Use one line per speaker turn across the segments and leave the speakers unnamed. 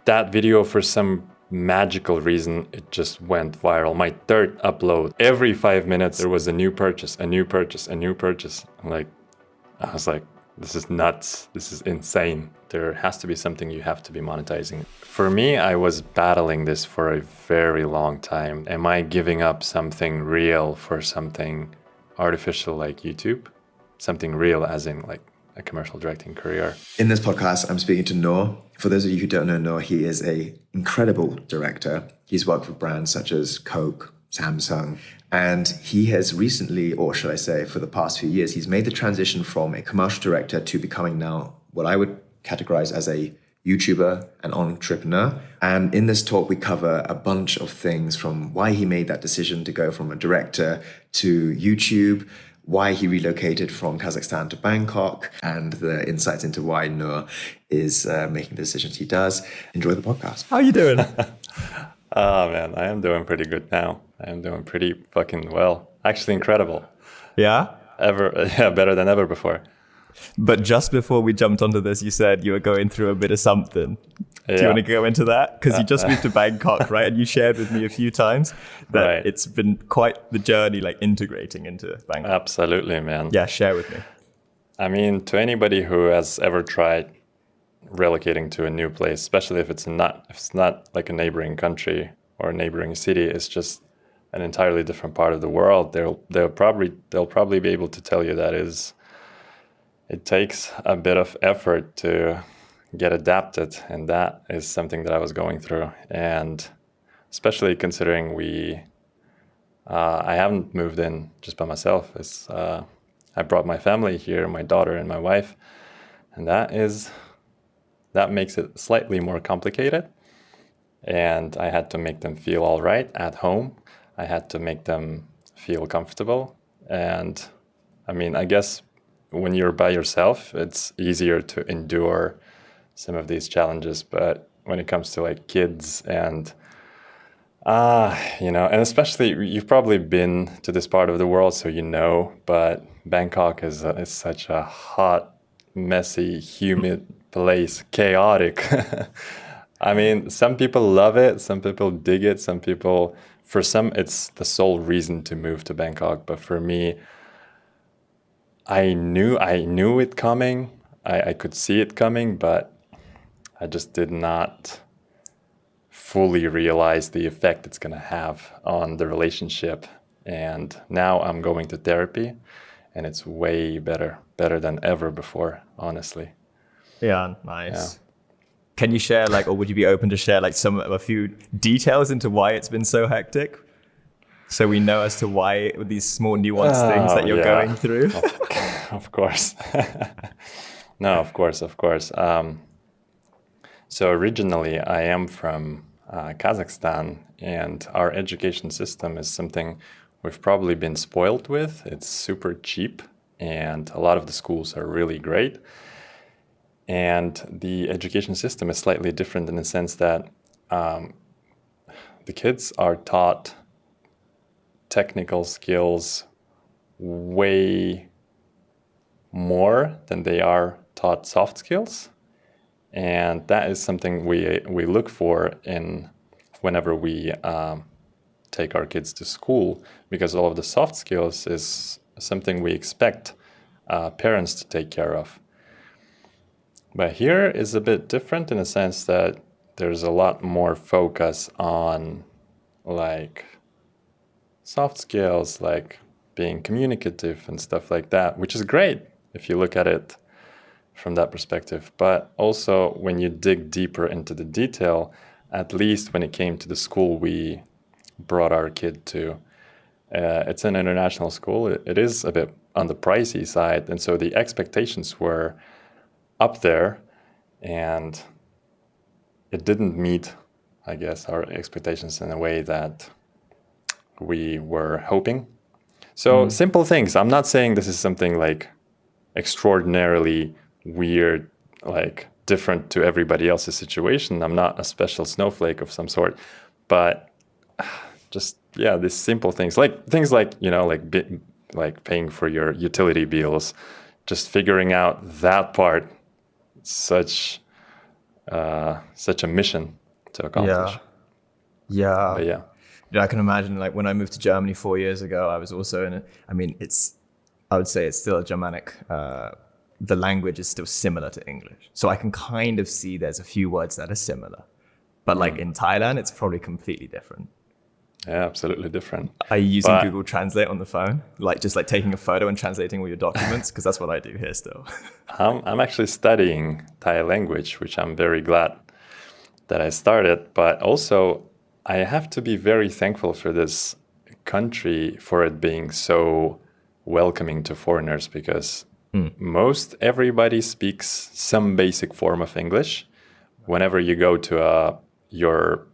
that video, for some magical reason, it just went viral. My third upload, every 5 minutes there was a new purchase, a new purchase, a new purchase. I was like, this is nuts. This is insane. There has to be something you have to be monetizing. For me, I was battling this for a very long time. Am I giving up something real for something artificial like YouTube? Something real as in like a commercial directing career.
In this podcast, I'm speaking to Nur. For those of you who don't know Nur, he is an incredible director. He's worked for brands such as Coke, Samsung, and he has recently, or should I say for the past few years, he's made the transition from a commercial director to becoming now what I would categorize as a YouTuber and entrepreneur. And in this talk, we cover a bunch of things, from why he made that decision to go from a director to YouTube, why he relocated from Kazakhstan to Bangkok, and the insights into why Nur is making the decisions he does. Enjoy the podcast.
How are you doing?
Oh man, I am doing pretty good now. I am doing pretty fucking well. Actually incredible.
Yeah?
Better than ever before.
But just before we jumped onto this, you said you were going through a bit of something. Do you want to go into that? Because you just moved to Bangkok, right? And you shared with me a few times that It's been quite the journey, like integrating into Bangkok.
Absolutely, man.
Yeah, share with me.
I mean, to anybody who has ever tried relocating to a new place, especially if it's not like a neighboring country or a neighboring city, it's just an entirely different part of the world. They'll probably be able to tell you that it takes a bit of effort to get adapted, and that is something that I was going through. And especially considering I haven't moved in just by myself. I brought my family here, my daughter and my wife, and that makes it slightly more complicated. And I had to make them feel all right at home. I had to make them feel comfortable. And I mean, I guess when you're by yourself, it's easier to endure some of these challenges. But when it comes to like kids and, and especially you've probably been to this part of the world, so but Bangkok is such a hot, messy, humid place, chaotic. I mean, some people love it, some people dig it, for some, it's the sole reason to move to Bangkok. But for me, I knew it coming. I could see it coming, but I just did not fully realize the effect it's going to have on the relationship. And now I'm going to therapy, and it's way better than ever before, honestly.
Yeah, nice. Yeah. Can you share, or would you be open to share, a few details into why it's been so hectic? So we know as to why these small nuanced things that you're going through.
Of course. No, of course. So originally I am from Kazakhstan, and our education system is something we've probably been spoiled with. It's super cheap, and a lot of the schools are really great. And the education system is slightly different in the sense that the kids are taught technical skills way more than they are taught soft skills. And that is something we look for whenever we take our kids to school, because all of the soft skills is something we expect parents to take care of. But here is a bit different in the sense that there's a lot more focus on soft skills, like being communicative and stuff like that, which is great if you look at it from that perspective. But also when you dig deeper into the detail, at least when it came to the school we brought our kid to, it's an international school. It is a bit on the pricey side. And so the expectations were up there, and it didn't meet, I guess, our expectations in a way that we were hoping. So simple things. I'm not saying this is something extraordinarily weird, different to everybody else's situation. I'm not a special snowflake of some sort, but just these simple things, paying for your utility bills, just figuring out that part. Such such a mission to accomplish.
Yeah.
But yeah.
Yeah, I can imagine, like, when I moved to Germany 4 years ago, I was also I would say it's still a Germanic, the language is still similar to English. So I can kind of see there's a few words that are similar. But like in Thailand, it's probably completely different.
Yeah, absolutely different.
Are you using Google Translate on the phone? Like just like taking a photo and translating all your documents? Because that's what I do here still.
I'm actually studying Thai language, which I'm very glad that I started. But also, I have to be very thankful for this country for it being so welcoming to foreigners, because most everybody speaks some basic form of English. Whenever you go to your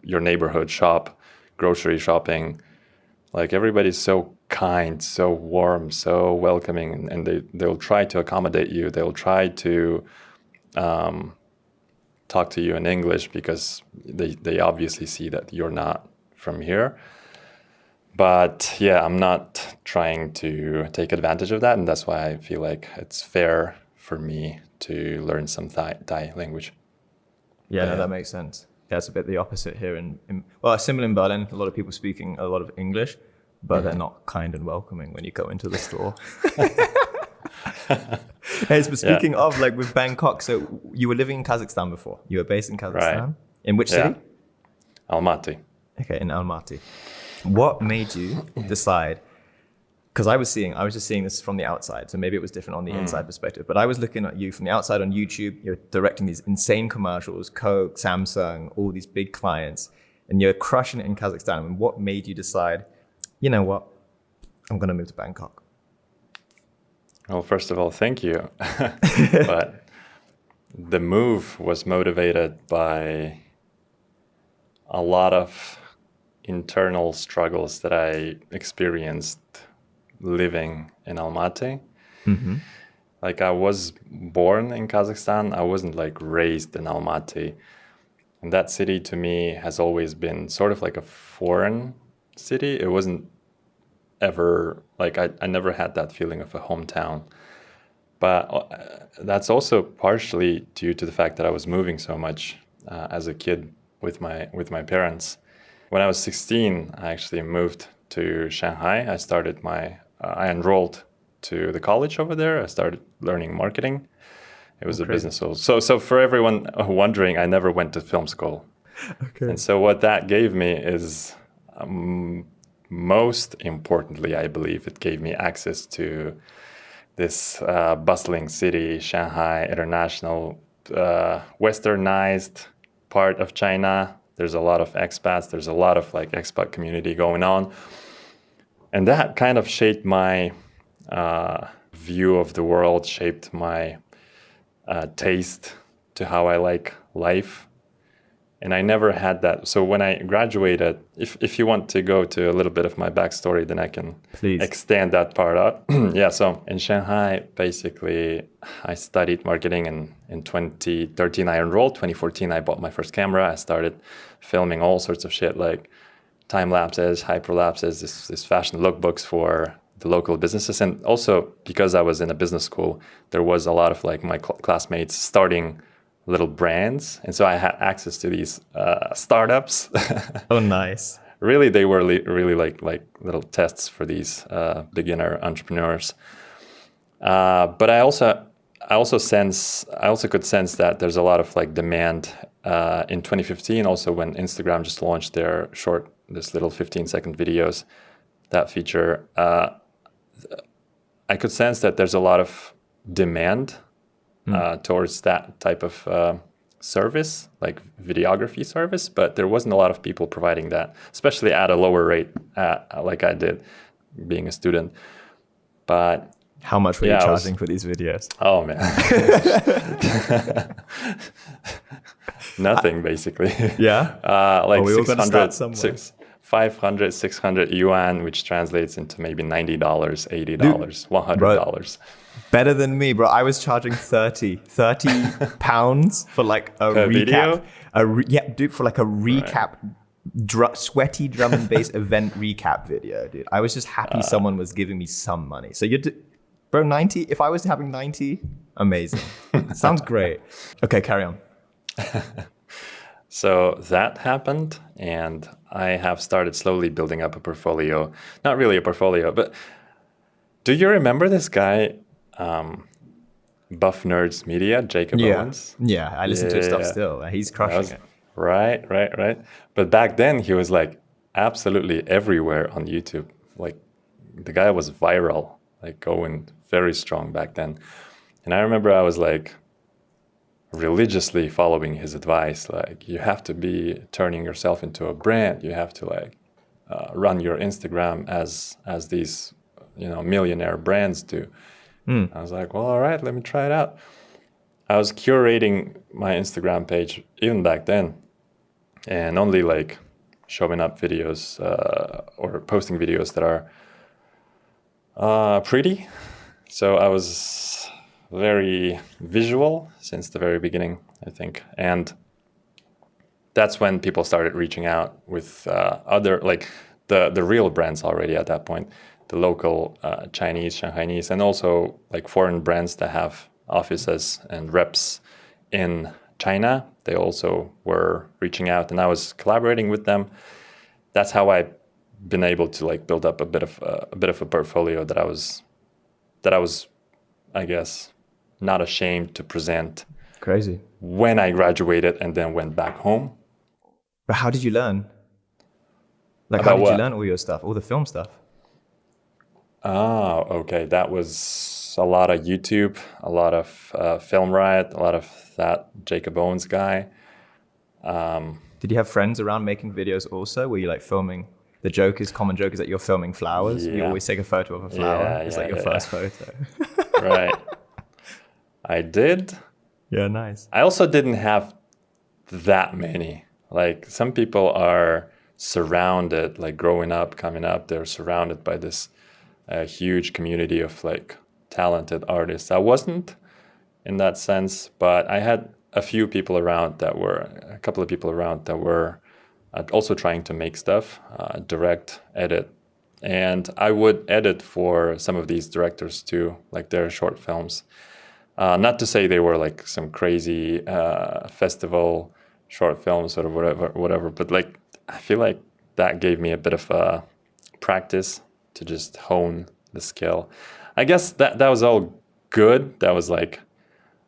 neighborhood shop, grocery shopping, like everybody's so kind, so warm, so welcoming, and they'll try to accommodate you. They'll try to talk to you in English because they obviously see that you're not from here. But yeah, I'm not trying to take advantage of that, and that's why I feel like it's fair for me to learn some Thai language.
Yeah, no, that makes sense. Yeah, it's a bit the opposite here. Well, similar in Berlin, a lot of people speaking a lot of English, but they're not kind and welcoming when you go into the store. Hey, so speaking of, like, with Bangkok, so you were living in Kazakhstan before. You were based in Kazakhstan. Right. In which city?
Almaty.
Okay, in Almaty. What made you decide? Because I was just seeing this from the outside, so maybe it was different on the inside perspective. But I was looking at you from the outside on YouTube. You're directing these insane commercials, Coke, Samsung, all these big clients, and you're crushing it in Kazakhstan. And what made you decide, you know what, I'm going to move to Bangkok?
Well, first of all, thank you. But the move was motivated by a lot of internal struggles that I experienced living in Almaty. Like, I was born in Kazakhstan. I wasn't like raised in Almaty. And that city to me has always been sort of like a foreign city. It wasn't ever like, I never had that feeling of a hometown. But that's also partially due to the fact that I was moving so much as a kid with my parents. When I was 16, I actually moved to Shanghai. I enrolled to the college over there. I started learning marketing. It was a business school. So for everyone wondering, I never went to film school. Okay. And so what that gave me is, most importantly, I believe it gave me access to this bustling city, Shanghai, international, westernized part of China. There's a lot of expats. There's a lot of like expat community going on. And that kind of shaped my view of the world, shaped my taste to how I like life. And I never had that. So when I graduated, if you want to go to a little bit of my backstory, then I can extend that part out. Yeah, so in Shanghai, basically, I studied marketing, and in 2013 I enrolled. 2014 I bought my first camera. I started filming all sorts of shit like time lapses, hyperlapses, this fashion lookbooks for the local businesses. And also because I was in a business school, there was a lot of like my classmates starting little brands, and so I had access to these startups.
Oh, nice.
Really, they were really like little tests for these beginner entrepreneurs. But I also could sense that there's a lot of like demand in 2015. Also, when Instagram just launched their this little 15-second videos, that feature, I could sense that there's a lot of demand towards that type of service, like videography service, but there wasn't a lot of people providing that, especially at a lower rate, like I did being a student. But
how much were you charging for these videos?
Oh man, nothing basically.
Yeah,
like 500, 600 yuan, which translates into maybe $90, $80, $100.
Better than me, bro. I was charging 30 pounds for like a recap.
Video?
For like a recap, sweaty drum and bass event recap video, dude. I was just happy someone was giving me some money. So bro, 90, if I was having 90, amazing. Sounds great. Okay, carry on.
So that happened, and I have started slowly building up a portfolio. Not really a portfolio, but do you remember this guy, Buff Nerds Media, Jacob Owens?
Yeah, I listen to his stuff still. He's crushing it.
Right. But back then he was like absolutely everywhere on YouTube. Like the guy was viral, like going very strong back then. And I remember I was like religiously following his advice. Like you have to be turning yourself into a brand. You have to like run your Instagram as these, millionaire brands do. I was like, well, all right, let me try it out. I was curating my Instagram page even back then, and only like showing up videos or posting videos that are pretty. So I was very visual since the very beginning, I think. And that's when people started reaching out with other, like the real brands already at that point, the local Chinese, Shanghainese, and also like foreign brands that have offices and reps in China. They also were reaching out, and I was collaborating with them. That's how I've been able to like build up a bit of a portfolio that I was, I guess, not ashamed to present.
Crazy.
When I graduated and then went back home.
But how did you learn? Like,
About
how did
what?
you learn all your stuff, all the film stuff?
Oh, okay. That was a lot of YouTube, a lot of Film Riot, a lot of that Jacob Owens guy.
Did you have friends around making videos also? Were you like filming? The common joke is that you're filming flowers.
Yeah.
You always take a photo of a flower.
Yeah,
It's
yeah,
like your
yeah.
first photo.
Right. I did.
Yeah, nice.
I also didn't have that many. Like some people are surrounded, like growing up, coming up, they're surrounded by this huge community of like talented artists. I wasn't in that sense, but I had a couple of people around that were also trying to make stuff, direct, edit. And I would edit for some of these directors too, like their short films. Not to say they were like some crazy festival short films or whatever, but like I feel like that gave me a bit of practice to just hone the skill. I guess that was all good. That was like,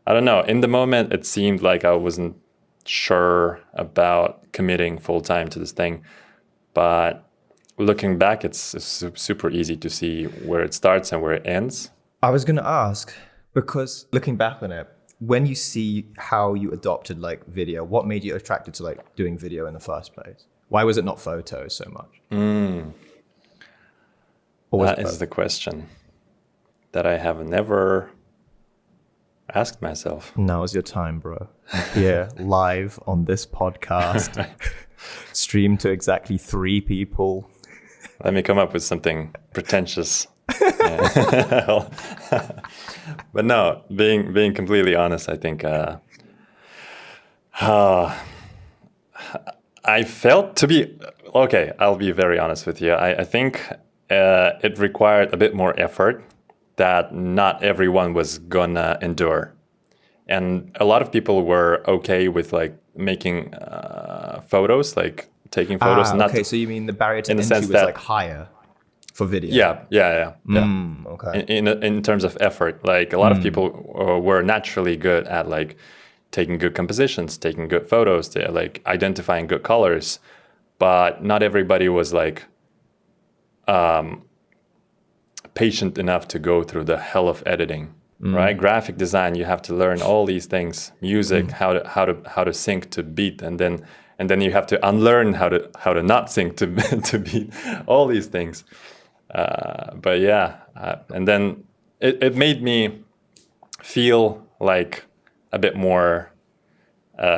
I don't know. In the moment, it seemed like I wasn't sure about committing full time to this thing, but looking back, it's super easy to see where it starts and where it ends.
I was going to ask, because looking back on it, when you see how you adopted like video, what made you attracted to like doing video in the first place? Why was it not photos so much?
That is the question that I have never asked myself.
Now's your time, bro. Here, live on this podcast, streamed to exactly 3 people.
Let me come up with something pretentious. But no, being completely honest, I think I felt to be okay. I'll be very honest with you. I think it required a bit more effort that not everyone was gonna endure, and a lot of people were okay with like making photos, like taking photos.
Okay, so you mean the barrier to entry was like higher for video?
Yeah.
Okay.
In terms of effort, like a lot of people were naturally good at like taking good compositions, taking good photos, like identifying good colors, but not everybody was like patient enough to go through the hell of editing. Right, graphic design, you have to learn all these things, music, how to sync to beat, and then you have to unlearn how to not sync to beat, all these things. But yeah, and then it made me feel like a bit more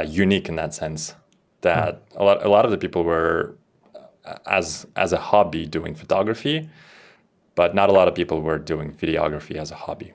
unique in that sense. That a lot of the people were as a hobby doing photography, but not a lot of people were doing videography as a hobby.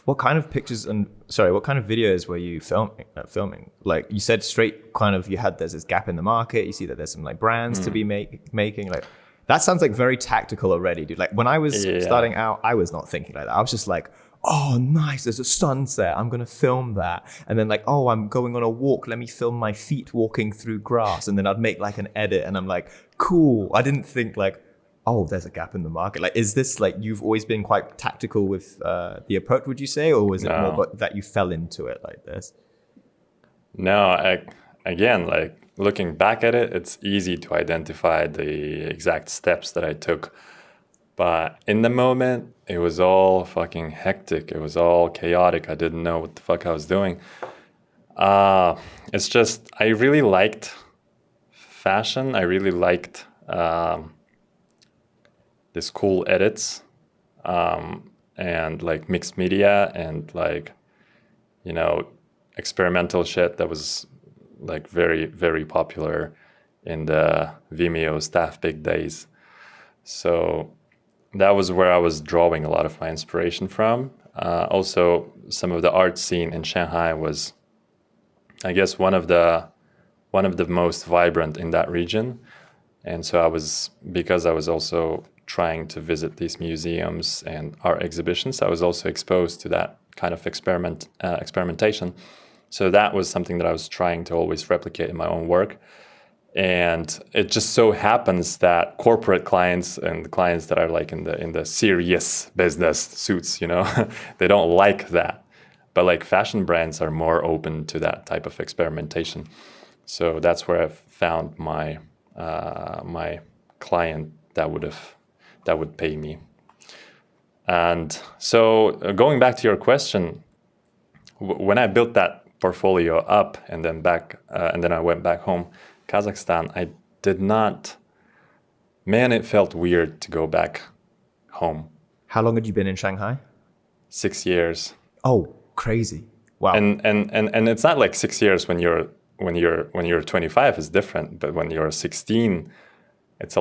What kind of what kind of videos were you filming? Like you said, straight kind of, there's this gap in the market. You see that there's some like brands to be making. Like that sounds like very tactical already, dude. Like when I was starting out, I was not thinking like that. I was just like, oh, nice, there's a sunset, I'm going to film that. And then like, oh, I'm going on a walk, let me film my feet walking through grass. And then I'd make like an edit and I'm like, cool. I didn't think like, oh, there's a gap in the market. Like, is this like, you've always been quite tactical with the approach, would you say? Or was it more but that you fell into it like this?
No, again, like looking back at it, it's easy to identify the exact steps that I took. But in the moment, it was all fucking hectic. It was all chaotic. I didn't know what the fuck I was doing. It's just, I really liked fashion. I really liked these cool edits and like mixed media and like, you know, experimental shit that was like very, very popular in the Vimeo staff big days. So that was where I was drawing a lot of my inspiration from. Also, some of the art scene in Shanghai was, I guess, one of the most vibrant in that region. And so because I was also trying to visit these museums and art exhibitions, I was also exposed to that kind of experimentation. So that was something that I was trying to always replicate in my own work. And it just so happens that corporate clients and clients that are like in the serious business suits, you know, they don't like that. But like fashion brands are more open to that type of experimentation. So that's where I found my my client that would pay me. And so going back to your question, when I built that portfolio up and then I went back home, Kazakhstan, I did not, man, it felt weird to go back home.
How long had you been in Shanghai?
6 years.
Oh, crazy. Wow.
And it's not like 6 years when you're 25 is different, but when you're 16, it's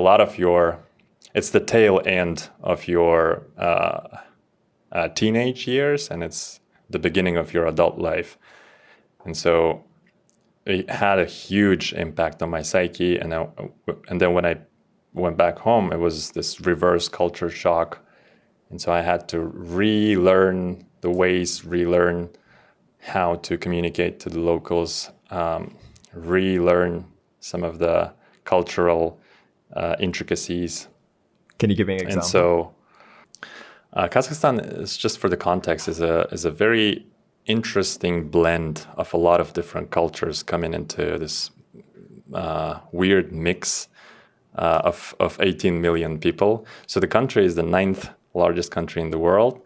it's the tail end of your teenage years, and it's the beginning of your adult life. And so it had a huge impact on my psyche. And then when I went back home, it was this reverse culture shock. And so I had to relearn the ways, relearn how to communicate to the locals, relearn some of the cultural intricacies.
Can you give me an example?
And so Kazakhstan is, just for the context, is a very interesting blend of a lot of different cultures coming into this weird mix of 18 million people. So the country is the 9th largest country in the world,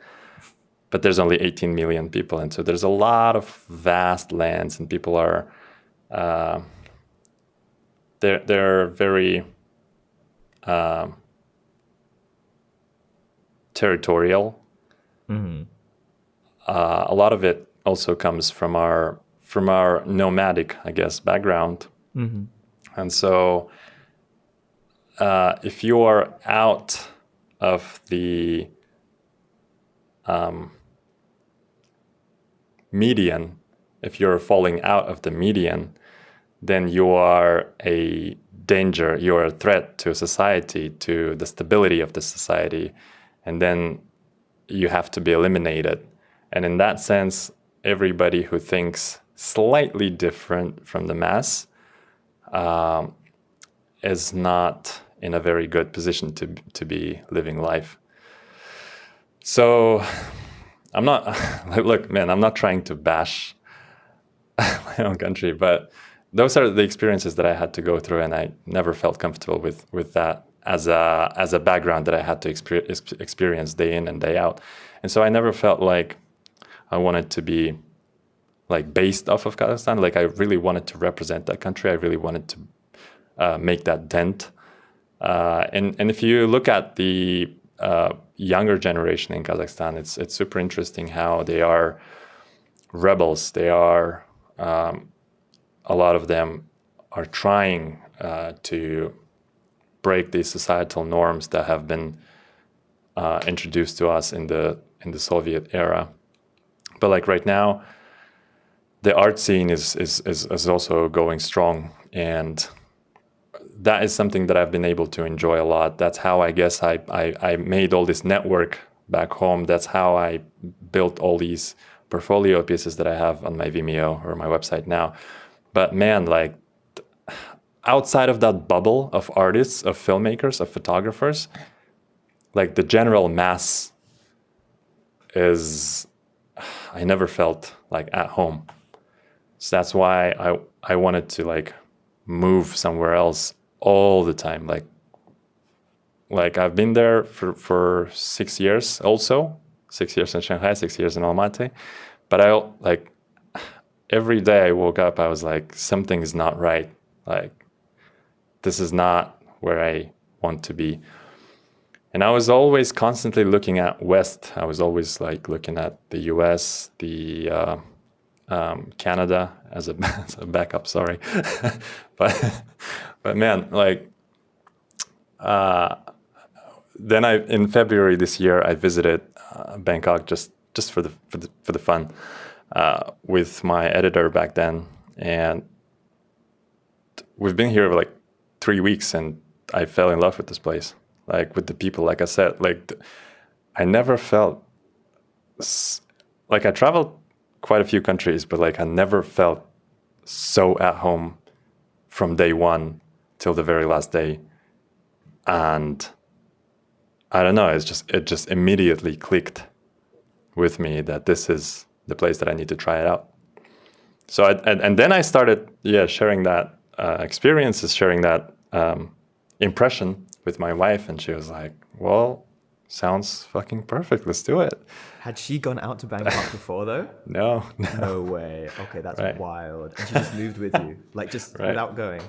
but there's only 18 million people. And so there's a lot of vast lands, and people are, they're very territorial. Mm-hmm. A lot of it also comes from our nomadic, I guess, background. Mm-hmm. And so if you are out of the median, if you're falling out of the median, then you are a danger, you are a threat to society, to the stability of the society, and then you have to be eliminated. And in that sense, everybody who thinks slightly different from the mass is not in a very good position to be living life. So I'm not, look, man, I'm not trying to bash my own country, but those are the experiences that I had to go through, and I never felt comfortable with that as a background that I had to experience day in and day out. And so I never felt like I wanted to be like based off of Kazakhstan. Like I really wanted to represent that country. I really wanted to make that dent. And if you look at the younger generation in Kazakhstan, it's super interesting how they are rebels. They are, a lot of them are trying to break these societal norms that have been introduced to us in the Soviet era. But like right now, the art scene is also going strong, and that is something that I've been able to enjoy a lot. That's how I guess I made all this network back home. That's how I built all these portfolio pieces that I have on my Vimeo or my website now. But man, like outside of that bubble of artists, of filmmakers, of photographers, like the general mass is, I never felt like at home. So that's why I wanted to like move somewhere else all the time. Like I've been there for 6 years also, 6 years in Shanghai, 6 years in Almaty. But I like every day I woke up, I was like, something is not right. Like this is not where I want to be. And I was always constantly looking at West. I was always like looking at the US, the Canada as a backup, sorry. but man, like, then in February this year, I visited Bangkok just for the fun with my editor back then. And we've been here for like 3 weeks and I fell in love with this place. Like with the people, like I said, like I never felt like I traveled quite a few countries, but like I never felt so at home from day one till the very last day. And I don't know, it just immediately clicked with me that this is the place that I need to try it out. So and then I started sharing that experiences, sharing that impression with my wife, and she was like, well, sounds fucking perfect, let's do it.
Had she gone out to Bangkok before though?
No.
No way. Okay, that's
right.
wild. And she just moved with you, like just without going.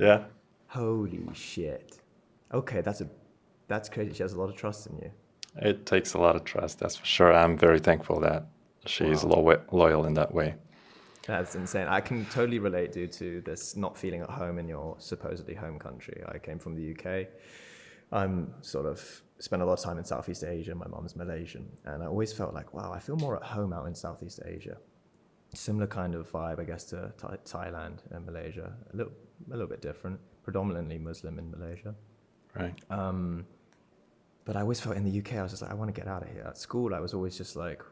Yeah.
Holy shit. Okay, that's crazy. She has a lot of trust in you.
It takes a lot of trust, that's for sure. I'm very thankful that she's loyal in that way.
That's insane. I can totally relate, dude, to this not feeling at home in your supposedly home country. I came from the UK. I'm sort of spent a lot of time in Southeast Asia. My mom's Malaysian. And I always felt like, wow, I feel more at home out in Southeast Asia. Similar kind of vibe, I guess, to Thailand and Malaysia. A little bit different. Predominantly Muslim in Malaysia.
Right.
But I always felt in the UK, I was just like, I want to get out of here. At school, I was always just like,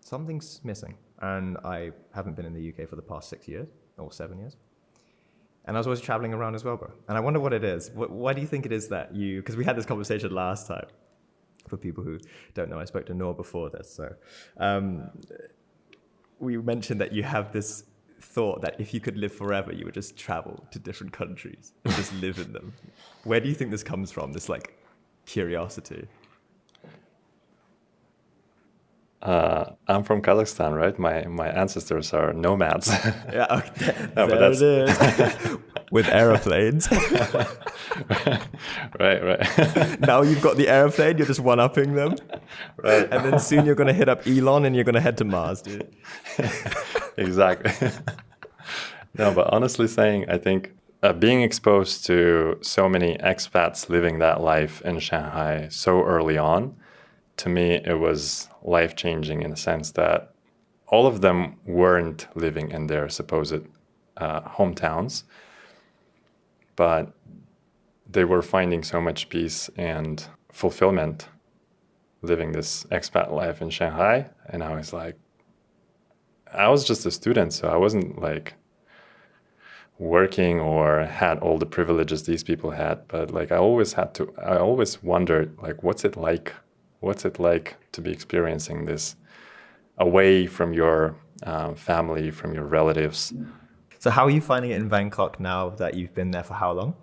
something's missing. And I haven't been in the UK for the past 6 years or 7 years. And I was always traveling around as well, bro. And I wonder what it is. Why do you think it is that because we had this conversation last time. For people who don't know, I spoke to Nur before this. So we mentioned that you have this thought that if you could live forever, you would just travel to different countries and just live in them. Where do you think this comes from, this like curiosity?
I'm from Kazakhstan, right? My ancestors are nomads.
Yeah, okay.
No,
there it is. With aeroplanes.
Right.
Now you've got the airplane, you're just one-upping them.
Right.
And then soon you're going to hit up Elon and you're going to head to Mars, dude.
Exactly. No, but honestly saying, I think being exposed to so many expats living that life in Shanghai so early on, to me, it was life-changing in the sense that all of them weren't living in their supposed hometowns, but they were finding so much peace and fulfillment living this expat life in Shanghai. And I was just a student, so I wasn't like working or had all the privileges these people had, but like I always wondered, like, what's it like to be experiencing this away from your family, from your relatives.
So how are you finding it in Bangkok now that you've been there for how long?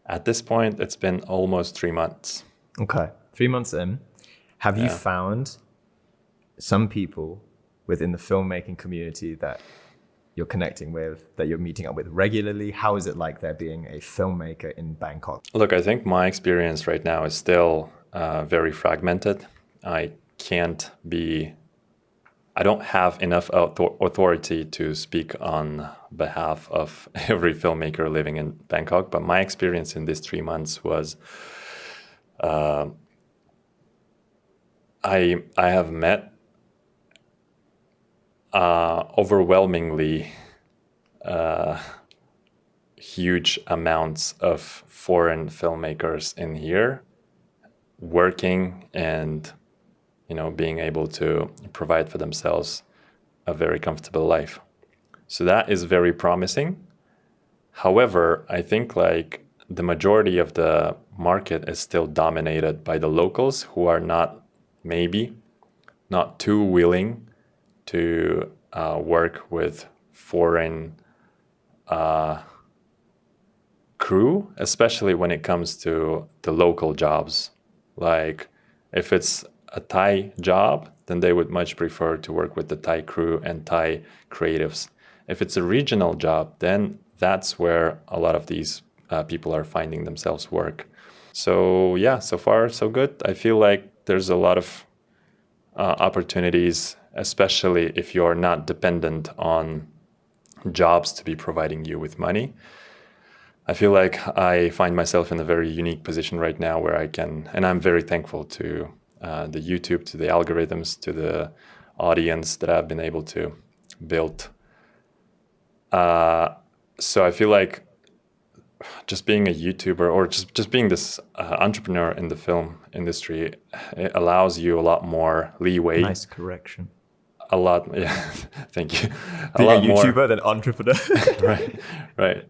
At this point, it's been almost 3 months.
Okay, 3 months in. Have you found some people within the filmmaking community that you're connecting with, that you're meeting up with regularly? How is it like there being a filmmaker in Bangkok?
Look, I think my experience right now is still very fragmented. I don't have enough authority to speak on behalf of every filmmaker living in Bangkok, but my experience in these 3 months was I have met overwhelmingly huge amounts of foreign filmmakers in here working and, being able to provide for themselves a very comfortable life. So that is very promising. However, I think like the majority of the market is still dominated by the locals who are not too willing to work with foreign crew, especially when it comes to the local jobs. Like if it's a Thai job, then they would much prefer to work with the Thai crew and Thai creatives. If it's a regional job, then that's where a lot of these people are finding themselves work. So yeah, so far so good. I feel like there's a lot of opportunities, especially if you're not dependent on jobs to be providing you with money. I feel like I find myself in a very unique position right now where I can, and I'm very thankful to the YouTube, to the algorithms, to the audience that I've been able to build. So I feel like just being a YouTuber or just being this entrepreneur in the film industry, it allows you a lot more leeway.
Nice correction.
A lot, yeah. Thank you.
Being a YouTuber than entrepreneur.
Right.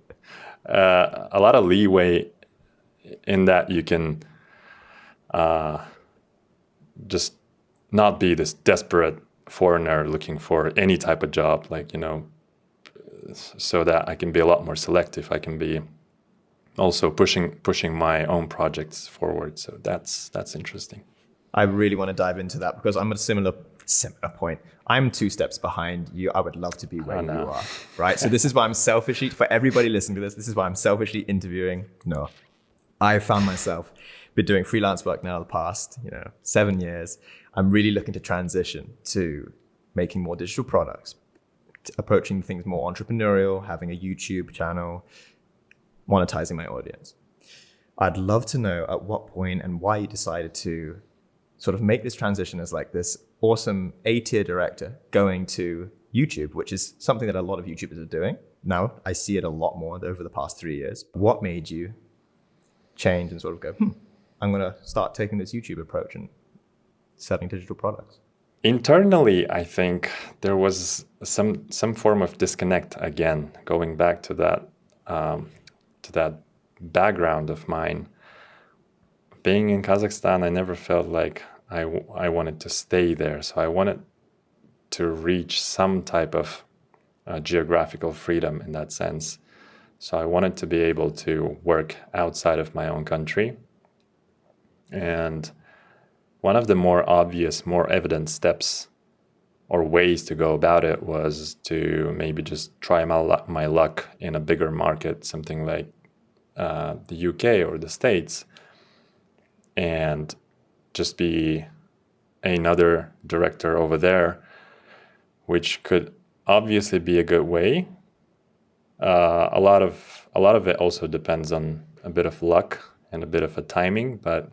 A lot of leeway in that you can just not be this desperate foreigner looking for any type of job, like, so that I can be a lot more selective. I can be also pushing my own projects forward. So that's interesting.
I really want to dive into that because I'm at a similar point. I'm 2 steps behind you. I would love to be where you are, right? So this is why I'm selfishly, for everybody listening to this is why I'm selfishly interviewing Nur. I found myself been doing freelance work now the past, 7 years. I'm really looking to transition to making more digital products, approaching things more entrepreneurial, having a YouTube channel, monetizing my audience. I'd love to know at what point and why you decided to sort of make this transition as like this awesome A-tier director going to YouTube, which is something that a lot of YouTubers are doing. Now I see it a lot more over the past 3 years. What made you change and sort of go, I'm going to start taking this YouTube approach and selling digital products?
Internally, I think there was some form of disconnect again, going back to that background of mine. Being in Kazakhstan, I never felt like I wanted to stay there. So I wanted to reach some type of geographical freedom in that sense. So I wanted to be able to work outside of my own country. And one of the more obvious, more evident steps or ways to go about it was to maybe just try my luck in a bigger market, something like the UK or the States, and just be another director over there, which could obviously be a good way. A lot of it also depends on a bit of luck and a bit of a timing, but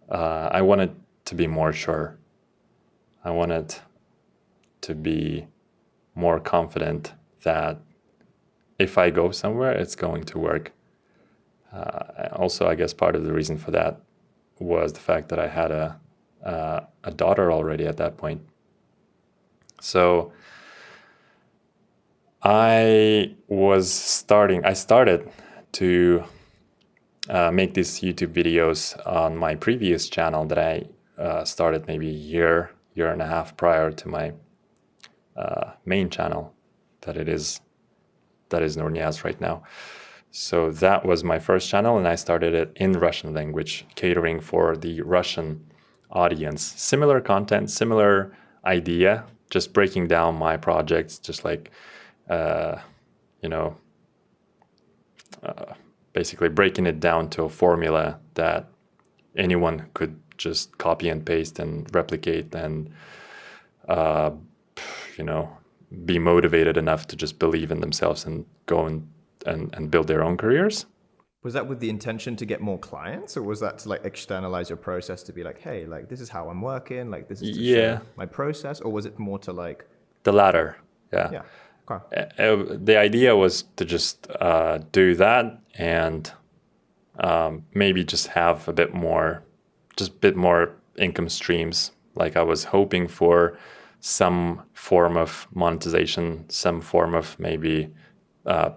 I wanted to be more sure. I wanted to be more confident that if I go somewhere, it's going to work. Also, I guess part of the reason for that was the fact that I had a daughter already at that point. So I started to make these YouTube videos on my previous channel that I started maybe a year and a half prior to my main channel that is Nur Niaz right now. So that was my first channel, and I started it in Russian language, catering for the Russian audience. Similar content, similar idea, just breaking down my projects, just like, basically breaking it down to a formula that anyone could just copy and paste and replicate and, be motivated enough to just believe in themselves and go and build their own careers.
Was that with the intention to get more clients, or was that to like externalize your process to be like, hey, like this is how I'm working, like this is to show my process, or was it more to like
the latter?
Yeah. Okay.
The idea was to just do that and maybe just have a bit more income streams. Like I was hoping for some form of monetization, some form of maybe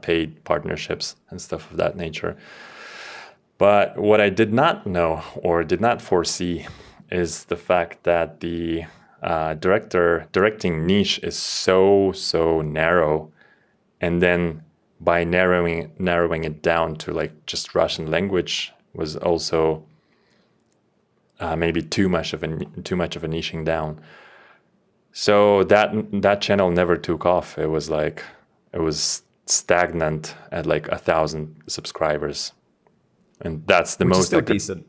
paid partnerships and stuff of that nature. But what I did not know or did not foresee is the fact that the directing niche is so narrow, and then by narrowing it down to like just Russian language was also maybe too much of a niching down. So that channel never took off. It was stagnant at like 1,000 subscribers, and that's the
Which
most
is still
I could,
decent.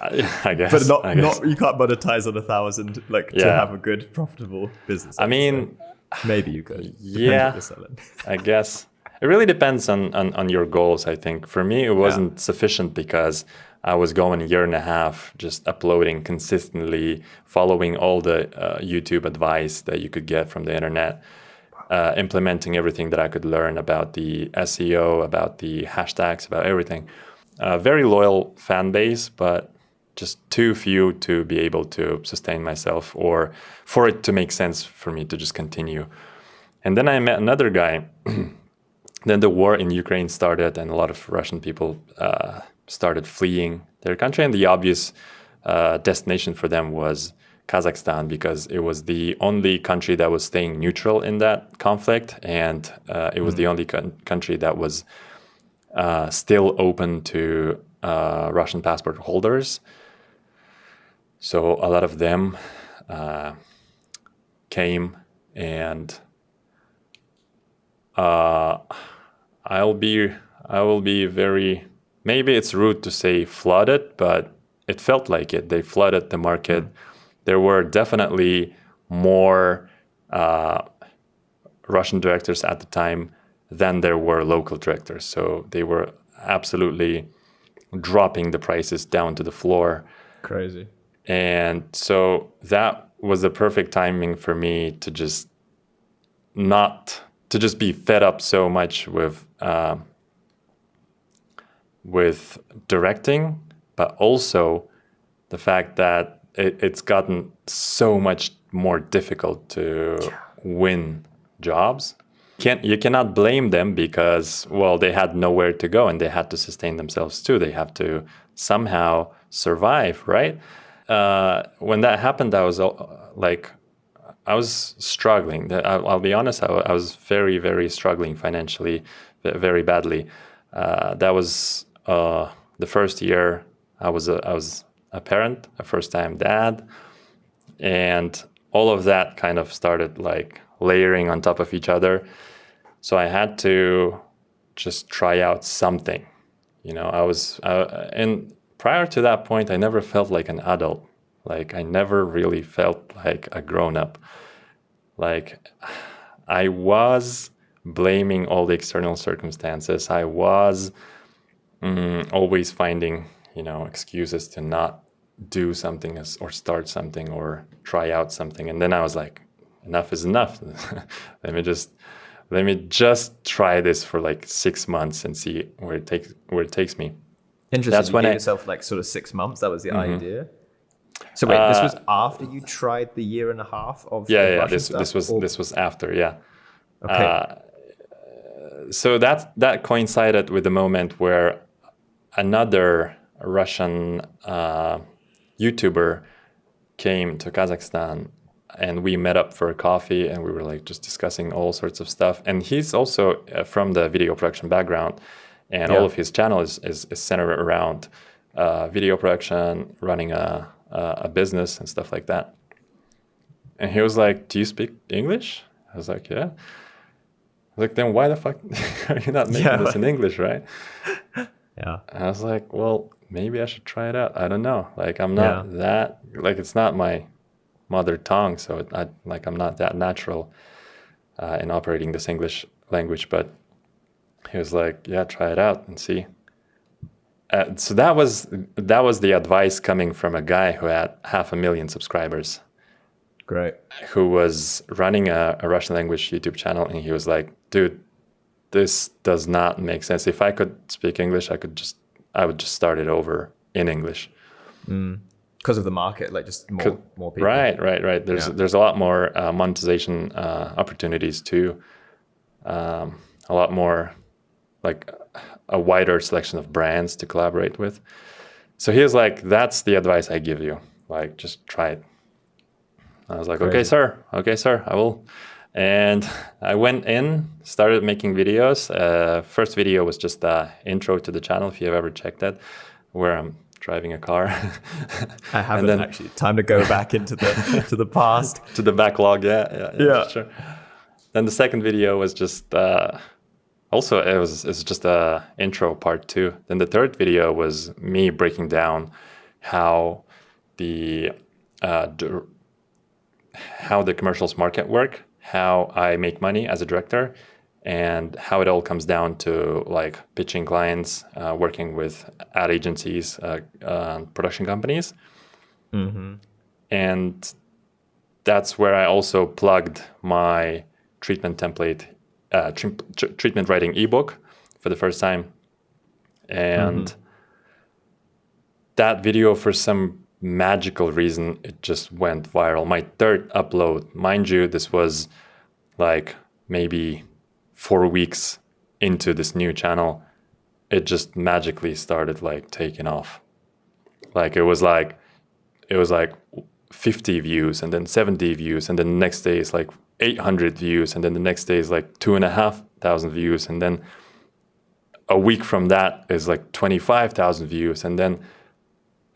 I guess.
But
I guess.
not you can't monetize on 1,000 like to have a good profitable business.
I mean,
maybe you could. Depends
yeah,
what you're selling.
I guess it really depends on your goals. I think for me it wasn't sufficient because I was going a year and a half just uploading consistently, following all the YouTube advice that you could get from the internet, implementing everything that I could learn about the SEO, about the hashtags, about everything. Very loyal fan base, but just too few to be able to sustain myself or for it to make sense for me to just continue. And then I met another guy. Then the war in Ukraine started and a lot of Russian people started fleeing their country. And the obvious destination for them was Kazakhstan, because it was the only country that was staying neutral in that conflict. And it was the only country that was still open to Russian passport holders. So a lot of them came, and I will be very, maybe it's rude to say flooded, but it felt like it. They flooded the market. There were definitely more Russian directors at the time than there were local directors. So they were absolutely dropping the prices down to the floor.
Crazy.
And so that was the perfect timing for me to just be fed up so much with directing, but also the fact that it's gotten so much more difficult to win jobs. You cannot blame them because, well, they had nowhere to go and they had to sustain themselves too. They have to somehow survive, right? When that happened, I was struggling. I'll be honest, I was very, very struggling financially, very badly. That was the first year I was a parent, a first-time dad, and all of that kind of started like layering on top of each other. So I had to just try out something. And prior to that point, I never felt like an adult. Like I never really felt like a grown-up. Like I was blaming all the external circumstances. I was always finding, excuses to not do something or start something or try out something. And then I was like, enough is enough. Let me just try this for like 6 months and see where it takes me.
Interesting. That's when you gave yourself like sort of 6 months. That was the idea. So wait, this was after you tried the year and a half of
This was after, yeah.
Okay.
So that coincided with the moment where another Russian YouTuber came to Kazakhstan, and we met up for a coffee, and we were like just discussing all sorts of stuff. And he's also from the video production background, and all of his channel is centered around video production, running a business and stuff like that. And he was like, "Do you speak English?" I was like, "Yeah." I was like, "Then why the fuck are you not making this in English, right?"
Yeah.
And I was like, "Well, maybe I should try it out. I don't know. Like, I'm not that, like, it's not my mother tongue, so I'm not that natural in operating this English language." But he was like, "Yeah, try it out and see." So that was the advice coming from a guy who had 500,000 subscribers.
Great.
Who was running a Russian language YouTube channel, and he was like, "Dude, this does not make sense. If I could speak English, I would just start it over in English.
Because of the market, like just more people.
Right. There's a lot more monetization opportunities too. A lot more, like a wider selection of brands to collaborate with. So he was like, that's the advice I give you. Like, just try it. I was like,
Crazy.
okay, sir, I will. And I went in, started making videos. First video was just the intro to the channel, if you've ever checked that, where I'm driving a car.
I haven't actually. Time to go back into the to the past.
To the backlog, yeah. Sure. Then the second video was just also it was just a intro part 2. Then the third video was me breaking down how the commercials market work, how I make money as a director, and how it all comes down to like pitching clients, working with ad agencies, production companies. And that's where I also plugged my treatment template, treatment writing ebook for the first time. And that video, for some magical reason, it just went viral. My third upload, mind you, this was like maybe 4 weeks into this new channel, it just magically started like taking off. Like it was like 50 views, and then 70 views, and then the next day is like 800 views, and then the next day is like 2,500 views, and then a week from that is like 25,000 views, and then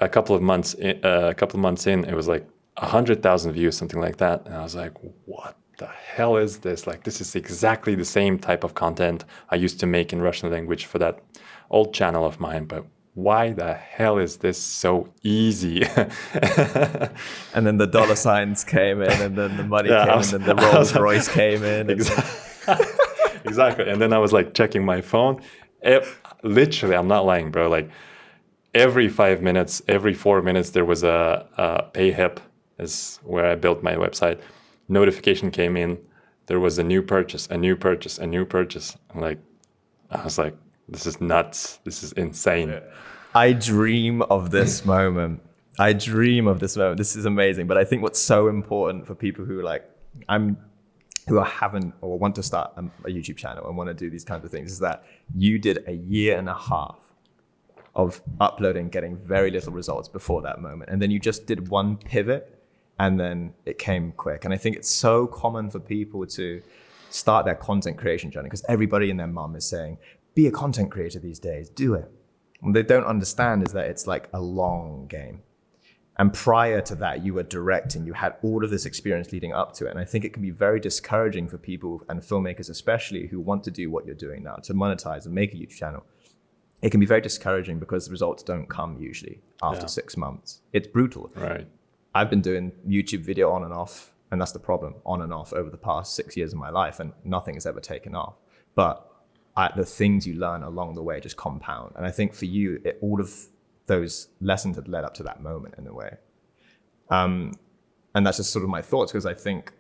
a couple of months in, it was like 100,000 views, something like that. And I was like, what the hell is this? Like, this is exactly the same type of content I used to make in Russian language for that old channel of mine, but why the hell is this so easy?
And then the dollar signs came in, and then the money came in, and then the Rolls Royce came in.
Exactly. And then I was like checking my phone. Literally, I'm not lying, bro. Like every 5 minutes, every 4 minutes, there was a PayHip, is where I built my website. Notification came in. There was a new purchase, a new purchase, a new purchase. I was like, this is nuts. This is insane.
I dream of this moment. This is amazing. But I think what's so important for people who haven't or want to start a YouTube channel and want to do these kinds of things is that you did a year and a half of uploading, getting very little results before that moment. And then you just did one pivot and then it came quick. And I think it's so common for people to start their content creation journey because everybody and their mum is saying, be a content creator these days, do it. What they don't understand is that it's like a long game. And prior to that, you were directing, you had all of this experience leading up to it. And I think it can be very discouraging for people and filmmakers especially who want to do what you're doing now, to monetize and make a YouTube channel. It can be very discouraging because the results don't come usually after 6 months. It's brutal.
Right.
I've been doing YouTube video on and off, and that's the problem, on and off over the past 6 years of my life, and nothing has ever taken off. But the things you learn along the way just compound. And I think for you, all of those lessons had led up to that moment in a way. And that's just sort of my thoughts, because I think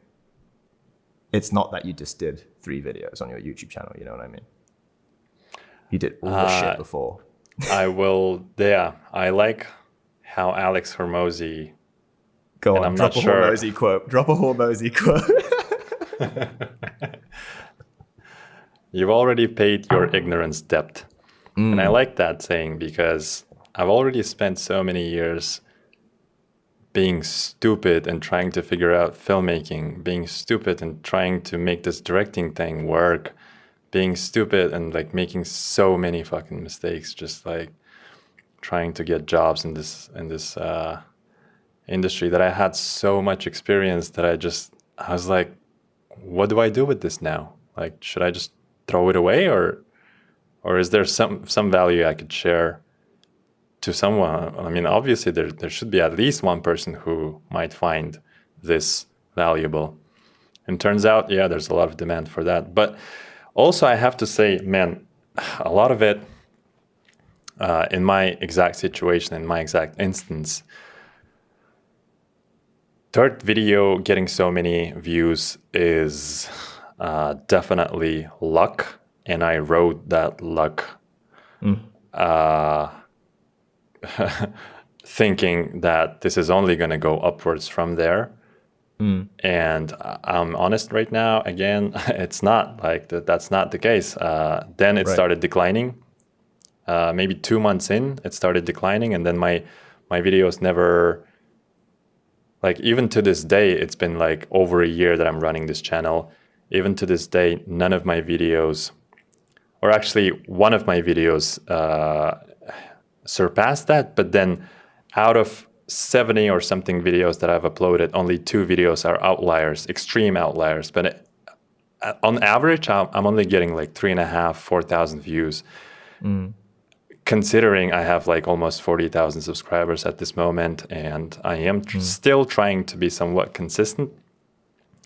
it's not that you just did 3 videos on your YouTube channel, you know what I mean? You did all the shit before.
I like how Alex Hormozy...
Go on, drop a Hormozy quote. Drop a Hormozy quote.
You've already paid your ignorance debt. And I like that saying because I've already spent so many years being stupid and trying to figure out filmmaking, being stupid and trying to make this directing thing work, being stupid and like making so many fucking mistakes, just like trying to get jobs in this industry, that I had so much experience that I was like, what do I do with this now? Like, should I just throw it away, or is there some value I could share to someone? I mean, obviously there should be at least one person who might find this valuable. And turns out, there's a lot of demand for that. But also I have to say, man, a lot of it, in my exact situation, in my exact instance, third video getting so many views is definitely luck. and I rode that luck, thinking that this is only going to go upwards from there. And I'm honest right now, again, it's not like that. That's not the case. Then it started declining. Maybe 2 months in, it started declining. And then my videos never, like even to this day, it's been like over a year that I'm running this channel. Even to this day, none of my videos, or actually one of my videos surpassed that. But then out of 70 or something videos that I've uploaded, only 2 videos are outliers, extreme outliers. But on average, I'm only getting like 3,500, 4,000 views. Considering I have like almost 40,000 subscribers at this moment, and I am still trying to be somewhat consistent.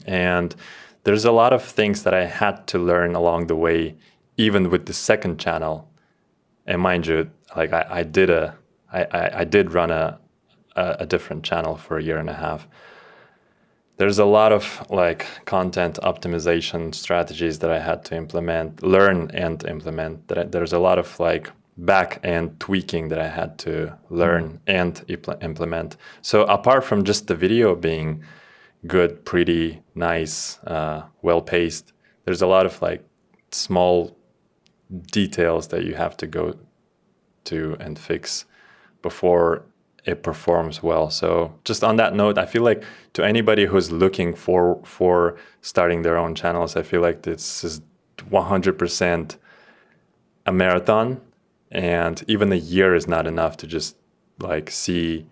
And there's a lot of things that I had to learn along the way, even with the second channel. And mind you, like I did run a different channel for a year and a half. There's a lot of like content optimization strategies that I had to learn and implement. There's a lot of like back end tweaking that I had to learn and implement. So apart from just the video being good, pretty, nice, well-paced, there's a lot of like small details that you have to go to and fix before it performs well. So just on that note, I feel like to anybody who's looking for starting their own channels, I feel like this is 100% a marathon, and even a year is not enough to just like see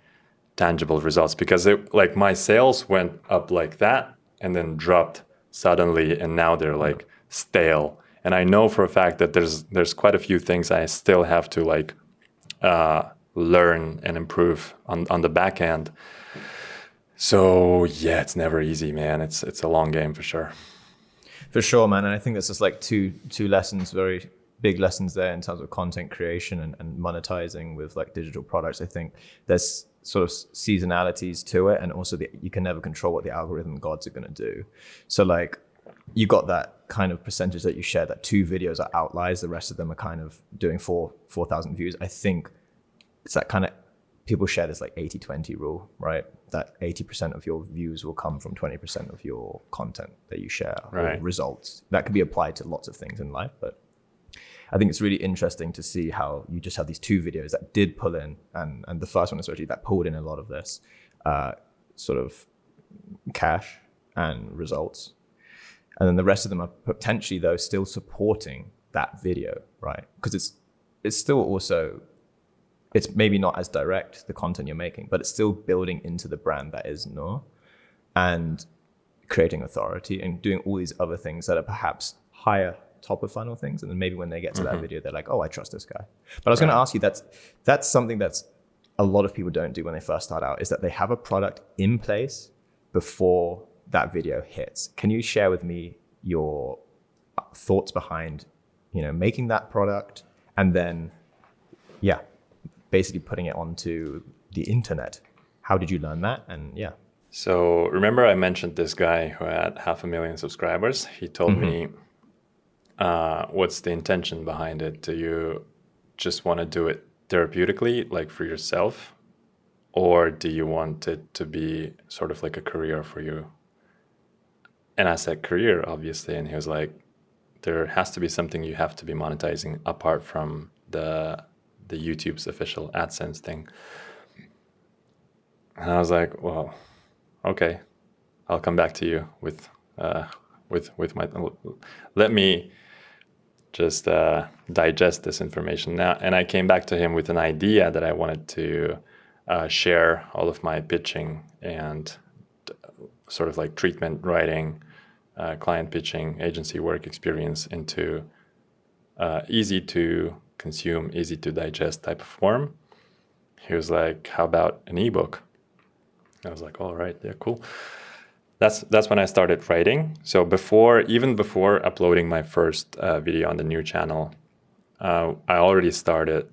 tangible results, because like my sales went up like that and then dropped suddenly, and now they're like stale. And I know for a fact that there's quite a few things I still have to like learn and improve on the back end. So yeah, it's never easy, man. It's a long game for sure.
For sure, man. And I think there's just like two lessons, very big lessons there in terms of content creation and monetizing with like digital products. I think there's sort of seasonalities to it, and also you can never control what the algorithm gods are going to do. So like you got that kind of percentage that you share, that 2 videos are outliers, the rest of them are kind of doing 4,000 views. I think it's that kind of, people share this like 80-20 rule, right? That 80% of your views will come from 20% of your content that you share, or results. That could be applied to lots of things in life, but I think it's really interesting to see how you just have these 2 videos that did pull in, and the first one especially, that pulled in a lot of this sort of cash and results. And then the rest of them are potentially, though, still supporting that video, right? Because it's still also, it's maybe not as direct, the content you're making, but it's still building into the brand that is Nur, and creating authority and doing all these other things that are perhaps higher top of funnel things. And then maybe when they get to that video, they're like, oh, I trust this guy. But I was going to ask you, that's something that's a lot of people don't do when they first start out, is that they have a product in place before that video hits. Can you share with me your thoughts behind, making that product and then, basically putting it onto the internet? How did you learn that? And
So remember I mentioned this guy who had 500,000 subscribers. He told me, what's the intention behind it? Do you just want to do it therapeutically, like for yourself? Or do you want it to be sort of like a career for you? And I said career, obviously. And he was like, there has to be something you have to be monetizing apart from the YouTube's official AdSense thing. And I was like, well, okay, I'll come back to you with my, let me just digest this information now. And I came back to him with an idea that I wanted to share all of my pitching and sort of like treatment writing, client pitching, agency work experience into easy to consume, easy to digest type of form. He was like, how about an ebook? I was like, all right, yeah, cool. That's when I started writing. So even before uploading my first video on the new channel, I already started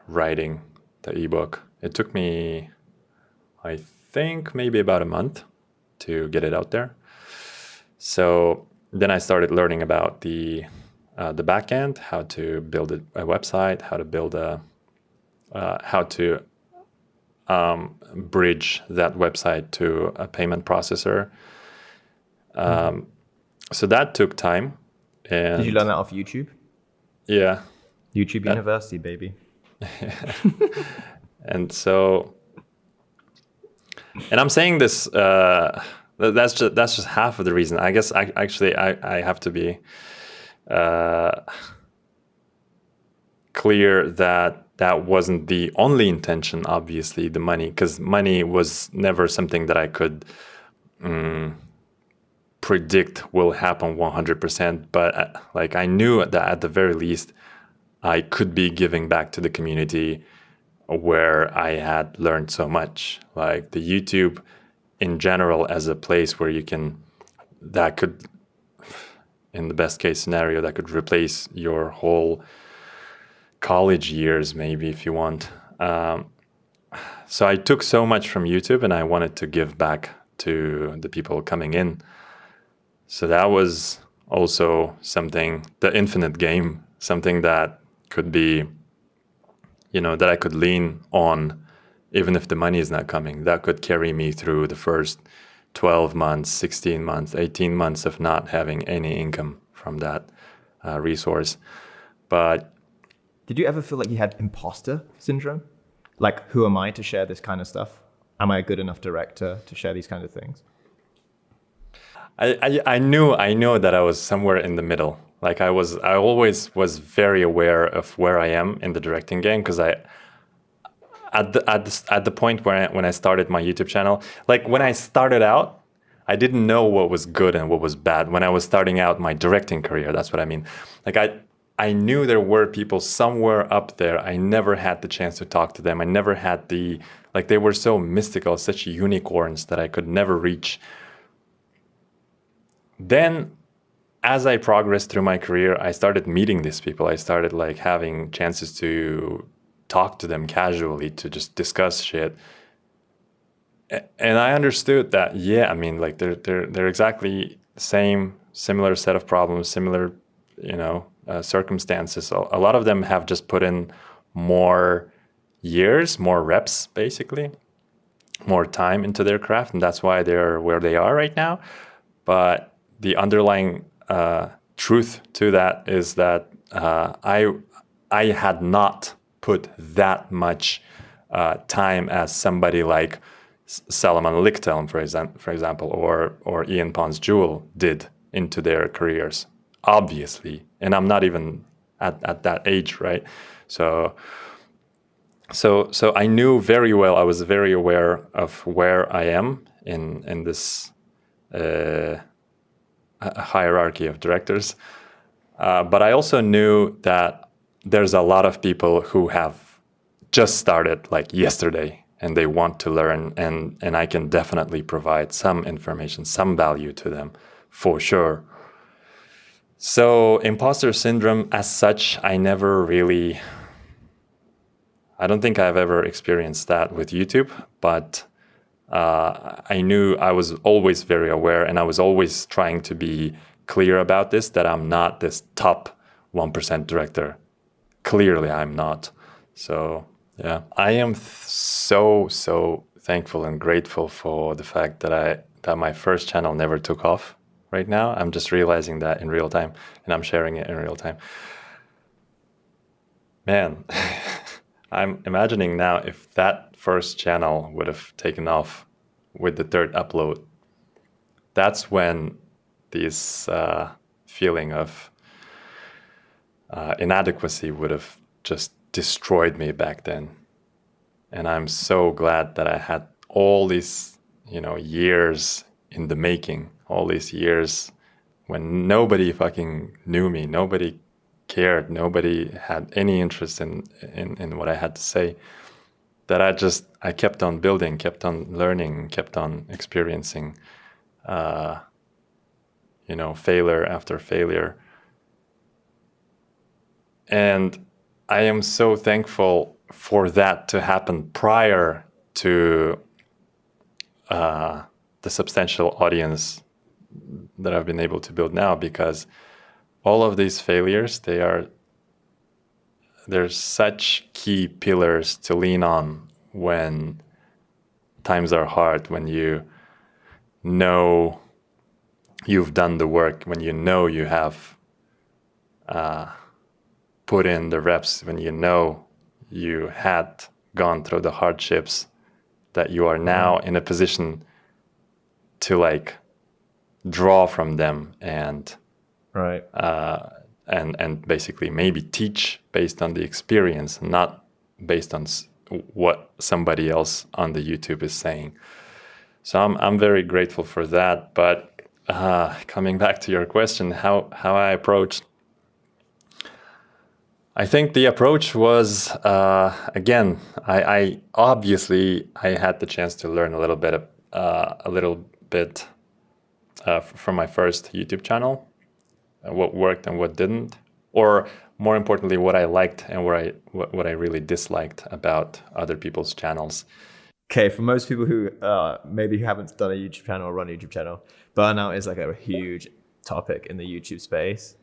writing the ebook. It took me, I think, maybe about a month to get it out there. So then I started learning about the the back end, how to build a website, how to build how to bridge that website to a payment processor. So that took time. And
did you learn that off YouTube?
Yeah.
YouTube University, baby.
And so, and I'm saying this, that's just half of the reason. I guess I have to be clear that wasn't the only intention, obviously, the money, because money was never something that I could predict will happen 100%. But like, I knew that at the very least, I could be giving back to the community where I had learned so much. Like the YouTube in general as a place where that could, in the best case scenario, that could replace your whole college years, maybe, if you want. So I took so much from YouTube and I wanted to give back to the people coming in. So that was also something, the infinite game, something that could be, that I could lean on, even if the money is not coming. That could carry me through the first 12 months, 16 months, 18 months of not having any income from that resource. But
did you ever feel like you had imposter syndrome? Like, who am I to share this kind of stuff? Am I a good enough director to share these kind of things?
I knew that I was somewhere in the middle. Like I always was very aware of where I am in the directing game, because at the point when I started my YouTube channel, like when I started out, I didn't know what was good and what was bad. When I was starting out my directing career, that's what I mean. Like I knew there were people somewhere up there. I never had the chance to talk to them. I never had they were so mystical, such unicorns that I could never reach. Then, as I progressed through my career, I started meeting these people. I started like having chances to talk to them casually, to just discuss shit. And I understood that, yeah, I mean, like they're exactly the similar set of problems, similar, circumstances. A lot of them have just put in more years, more reps, basically, more time into their craft, and that's why they're where they are right now. But the underlying truth to that is that I had not put that much time as somebody like Salomon Lichtelm, for example, or Ian Pons Jewell did into their careers, obviously. And I'm not even at that age, right? So I knew very well, I was very aware of where I am in this hierarchy of directors. But I also knew that there's a lot of people who have just started like yesterday and they want to learn, and I can definitely provide some information, some value to them for sure. So imposter syndrome as such, I don't think I've ever experienced that with YouTube, but I knew I was always very aware, and I was always trying to be clear about this, that I'm not this top 1% director. Clearly, I'm not. So, yeah. I am so thankful and grateful for the fact that my first channel never took off right now. I'm just realizing that in real time, and I'm sharing it in real time. Man, I'm imagining now if that first channel would have taken off with the third upload, that's when this feeling of inadequacy would have just destroyed me back then. And I'm so glad that I had all these, years in the making, all these years when nobody fucking knew me, nobody cared, nobody had any interest in what I had to say, that I kept on building, kept on learning, kept on experiencing, failure after failure. And I am so thankful for that to happen prior to the substantial audience that I've been able to build now, because all of these failures, there's such key pillars to lean on when times are hard, when you know you've done the work, when you know you have put in the reps, when you know you had gone through the hardships, that you are now in a position to like draw from them and
right.
And basically maybe teach based on the experience, not based on what somebody else on the YouTube is saying. So I'm very grateful for that. But coming back to your question, how I approached, I think the approach was, again, I obviously had the chance to learn a little bit from my first YouTube channel, what worked and what didn't, or more importantly, what I liked and what I really disliked about other people's channels.
Okay, for most people who maybe haven't done a YouTube channel or run a YouTube channel, burnout is like a huge topic in the YouTube space.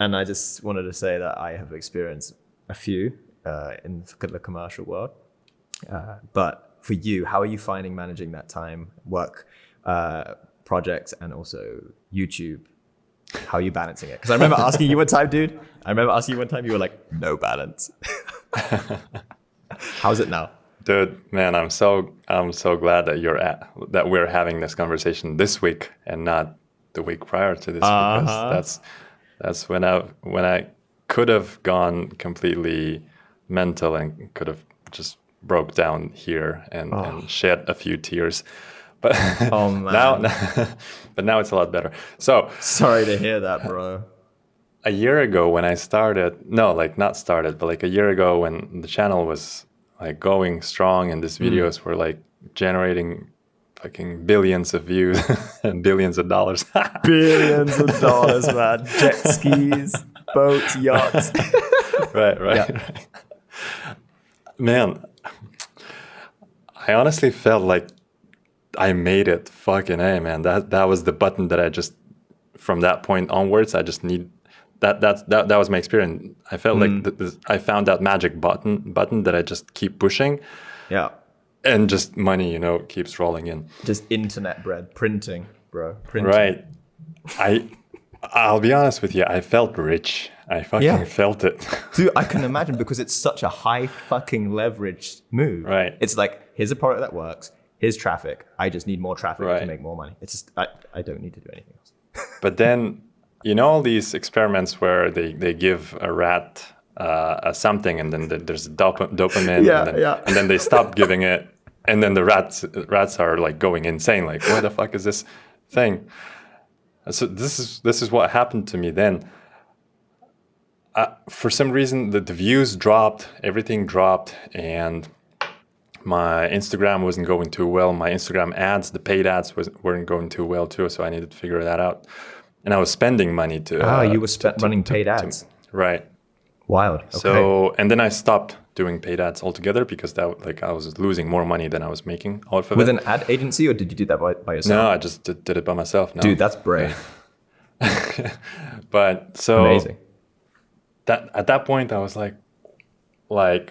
And I just wanted to say that I have experienced a few in the commercial world. But for you, how are you finding managing that time, work, projects, and also YouTube? How are you balancing it? Because I remember asking you one time, dude. You were like, no balance. How's it now?
Dude, man, I'm so glad that we're having this conversation this week and not the week prior to this, because that's when I could have gone completely mental and could have just broke down here and shed a few tears. But now it's a lot better. So
sorry to hear that, bro.
A year ago when I started, like a year ago when the channel was like going strong and these videos were like generating fucking billions of views and billions of dollars.
Billions of dollars, man. Jet skis, boats, yachts.
Right. Man, I honestly felt like I made it. Fucking A, man. That was the button that I just, from that point onwards, I just need that was my experience. I felt like I found that magic button that I just keep pushing.
Yeah.
And just money, keeps rolling in.
Just internet bread, printing, bro. Printing.
Right. I'll be honest with you. I felt rich. I fucking felt it.
Dude, I can imagine, because it's such a high fucking leverage move.
Right.
It's like, here's a product that works. Here's traffic. I just need more traffic to make more money. It's just, I don't need to do anything else.
But then, all these experiments where they give a rat something, and then there's dopamine, and then they stop giving it, and then the rats are like going insane, like, what the fuck is this thing? So this is what happened to me then. For some reason, the views dropped, everything dropped, and my Instagram wasn't going too well. My Instagram ads, the paid ads, weren't going too well too, so I needed to figure that out. And I was spending money to...
you were running paid ads.
Right.
Wild. Okay.
So, and then I stopped doing paid ads altogether, because I was losing more money than I was making out of it.
With an ad agency, or did you do that by yourself?
No, I just did it by myself. No.
Dude, that's brave.
But so...
Amazing.
At that point, I was like, why?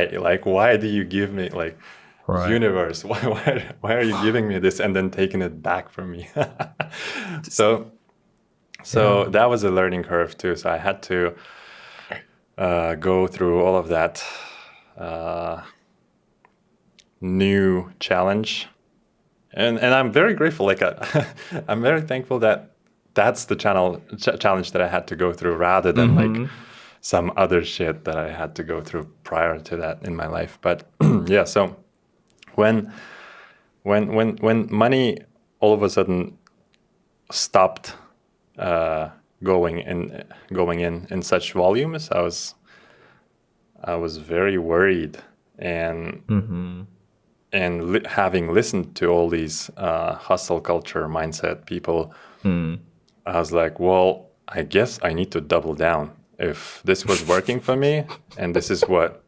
Like, why do you give me, like, universe? Why are you giving me this and then taking it back from me? So that was a learning curve too. So I had to go through all of that new challenge, and I'm very grateful. Like I'm very thankful that that's the challenge that I had to go through, rather than like some other shit that I had to go through prior to that in my life. But yeah, so when money all of a sudden stopped going in such volumes, I was very worried, and having listened to all these hustle culture mindset people, I was like, well, I guess I need to double down. If this was working for me, and this is what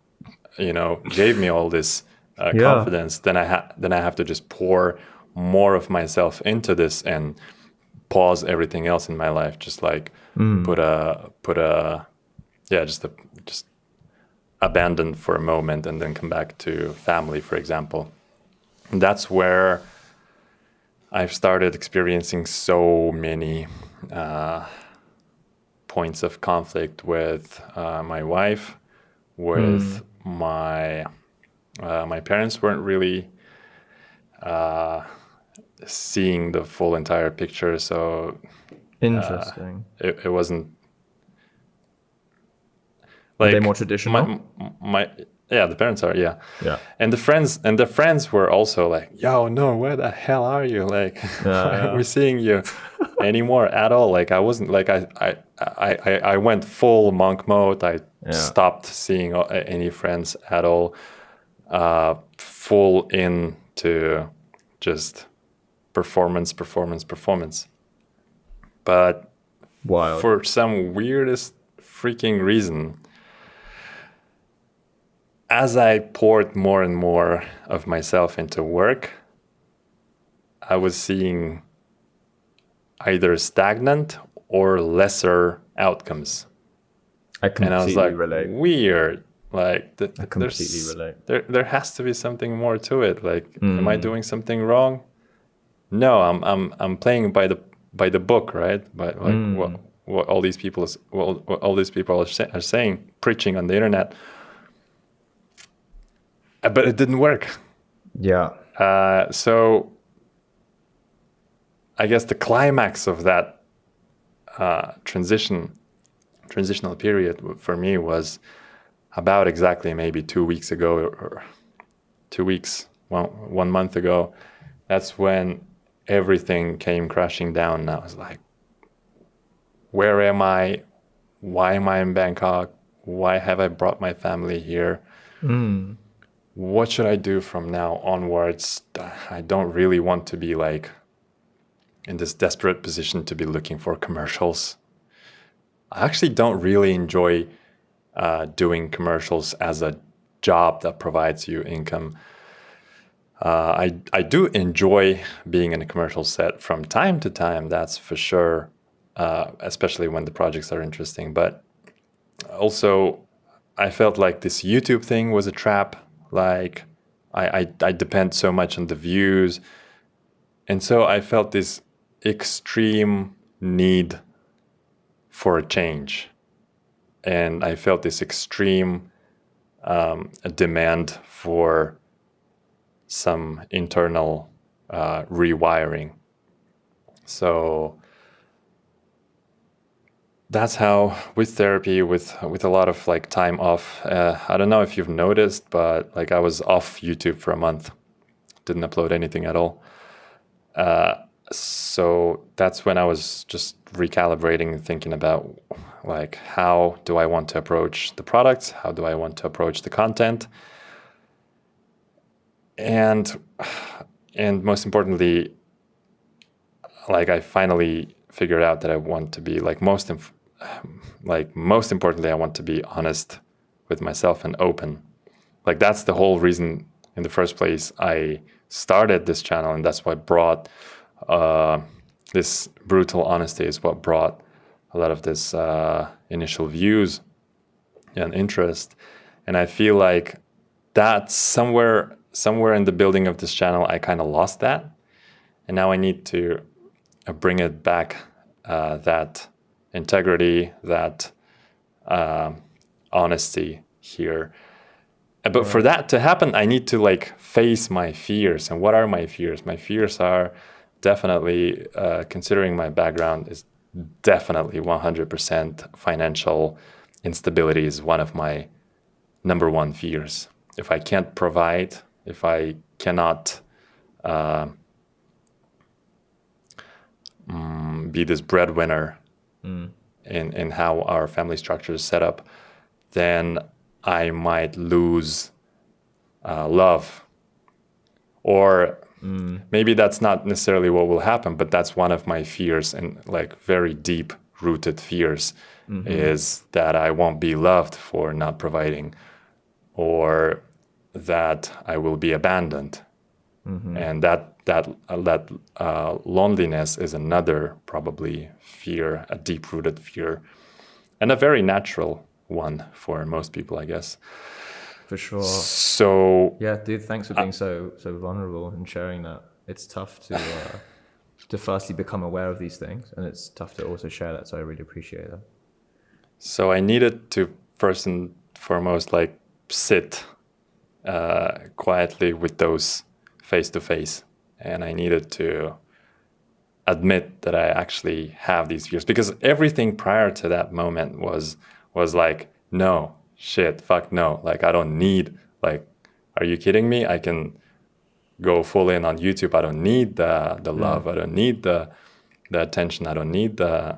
gave me all this confidence, then I have to just pour more of myself into this and pause everything else in my life, just like just abandon for a moment and then come back to family, for example. And that's where I've started experiencing so many points of conflict with my wife, with my parents weren't really seeing the full entire picture, so
interesting.
It wasn't
like, are they more traditional?
The parents are, yeah. And the friends were also like, yo, no, where the hell are you? Like, why aren't we seeing you anymore at all? Like, I wasn't like, I went full monk mode. I stopped seeing any friends at all, full into just performance. But
wild.
For some weirdest freaking reason, as I poured more and more of myself into work, I was seeing either stagnant or lesser outcomes.
I completely
and I was like,
relate.
Weird. Like,
I completely relate.
There has to be something more to it. Like, am I doing something wrong? No, I'm playing by the book, right? But like what all these people are saying, preaching on the internet. But it didn't work.
Yeah.
So I guess the climax of that transitional period for me was about exactly maybe 2 weeks ago, or 2 weeks, 1 month ago. That's when everything came crashing down. And I was like, where am I? Why am I in Bangkok? Why have I brought my family here? What should I do from now onwards? I don't really want to be like in this desperate position to be looking for commercials. I actually don't really enjoy doing commercials as a job that provides you income. I do enjoy being in a commercial set from time to time, that's for sure, especially when the projects are interesting. But also, I felt like this YouTube thing was a trap. Like, I depend so much on the views. And so I felt this extreme need for a change. And I felt this extreme demand for some internal rewiring. So that's how, with therapy, with a lot of like time off, I don't know if you've noticed, but like I was off YouTube for a month, didn't upload anything at all. So that's when I was just recalibrating, thinking about like, how do I want to approach the products? How do I want to approach the content? And most importantly, like I finally figured out that I want to be like most importantly, I want to be honest with myself and open. Like that's the whole reason in the first place I started this channel, and that's what brought this brutal honesty is what brought a lot of this initial views and interest. And I feel like that somewhere in the building of this channel, I kind of lost that. And now I need to bring it back, that integrity, that honesty here. But for that to happen, I need to like face my fears. And what are my fears? My fears are definitely, considering my background, is definitely 100% financial instability is one of my number one fears. If I can't provide, if I cannot be this breadwinner in how our family structure is set up, then I might lose love. Or maybe that's not necessarily what will happen, but that's one of my fears, and like very deep rooted fears, is that I won't be loved for not providing, or that I will be abandoned. And that loneliness is another probably fear, a deep-rooted fear, and a very natural one for most people, I guess.
For sure.
So
yeah, dude, thanks for being so vulnerable and sharing that. It's tough to firstly become aware of these things, and it's tough to also share that. So I really appreciate that.
So I needed to first and foremost like sit quietly with those face to face, and I needed to admit that I actually have these fears, because everything prior to that moment was like, no, shit, fuck no, like I don't need, like, are you kidding me? I can go full in on YouTube. I don't need the love. I don't need the attention. I don't need I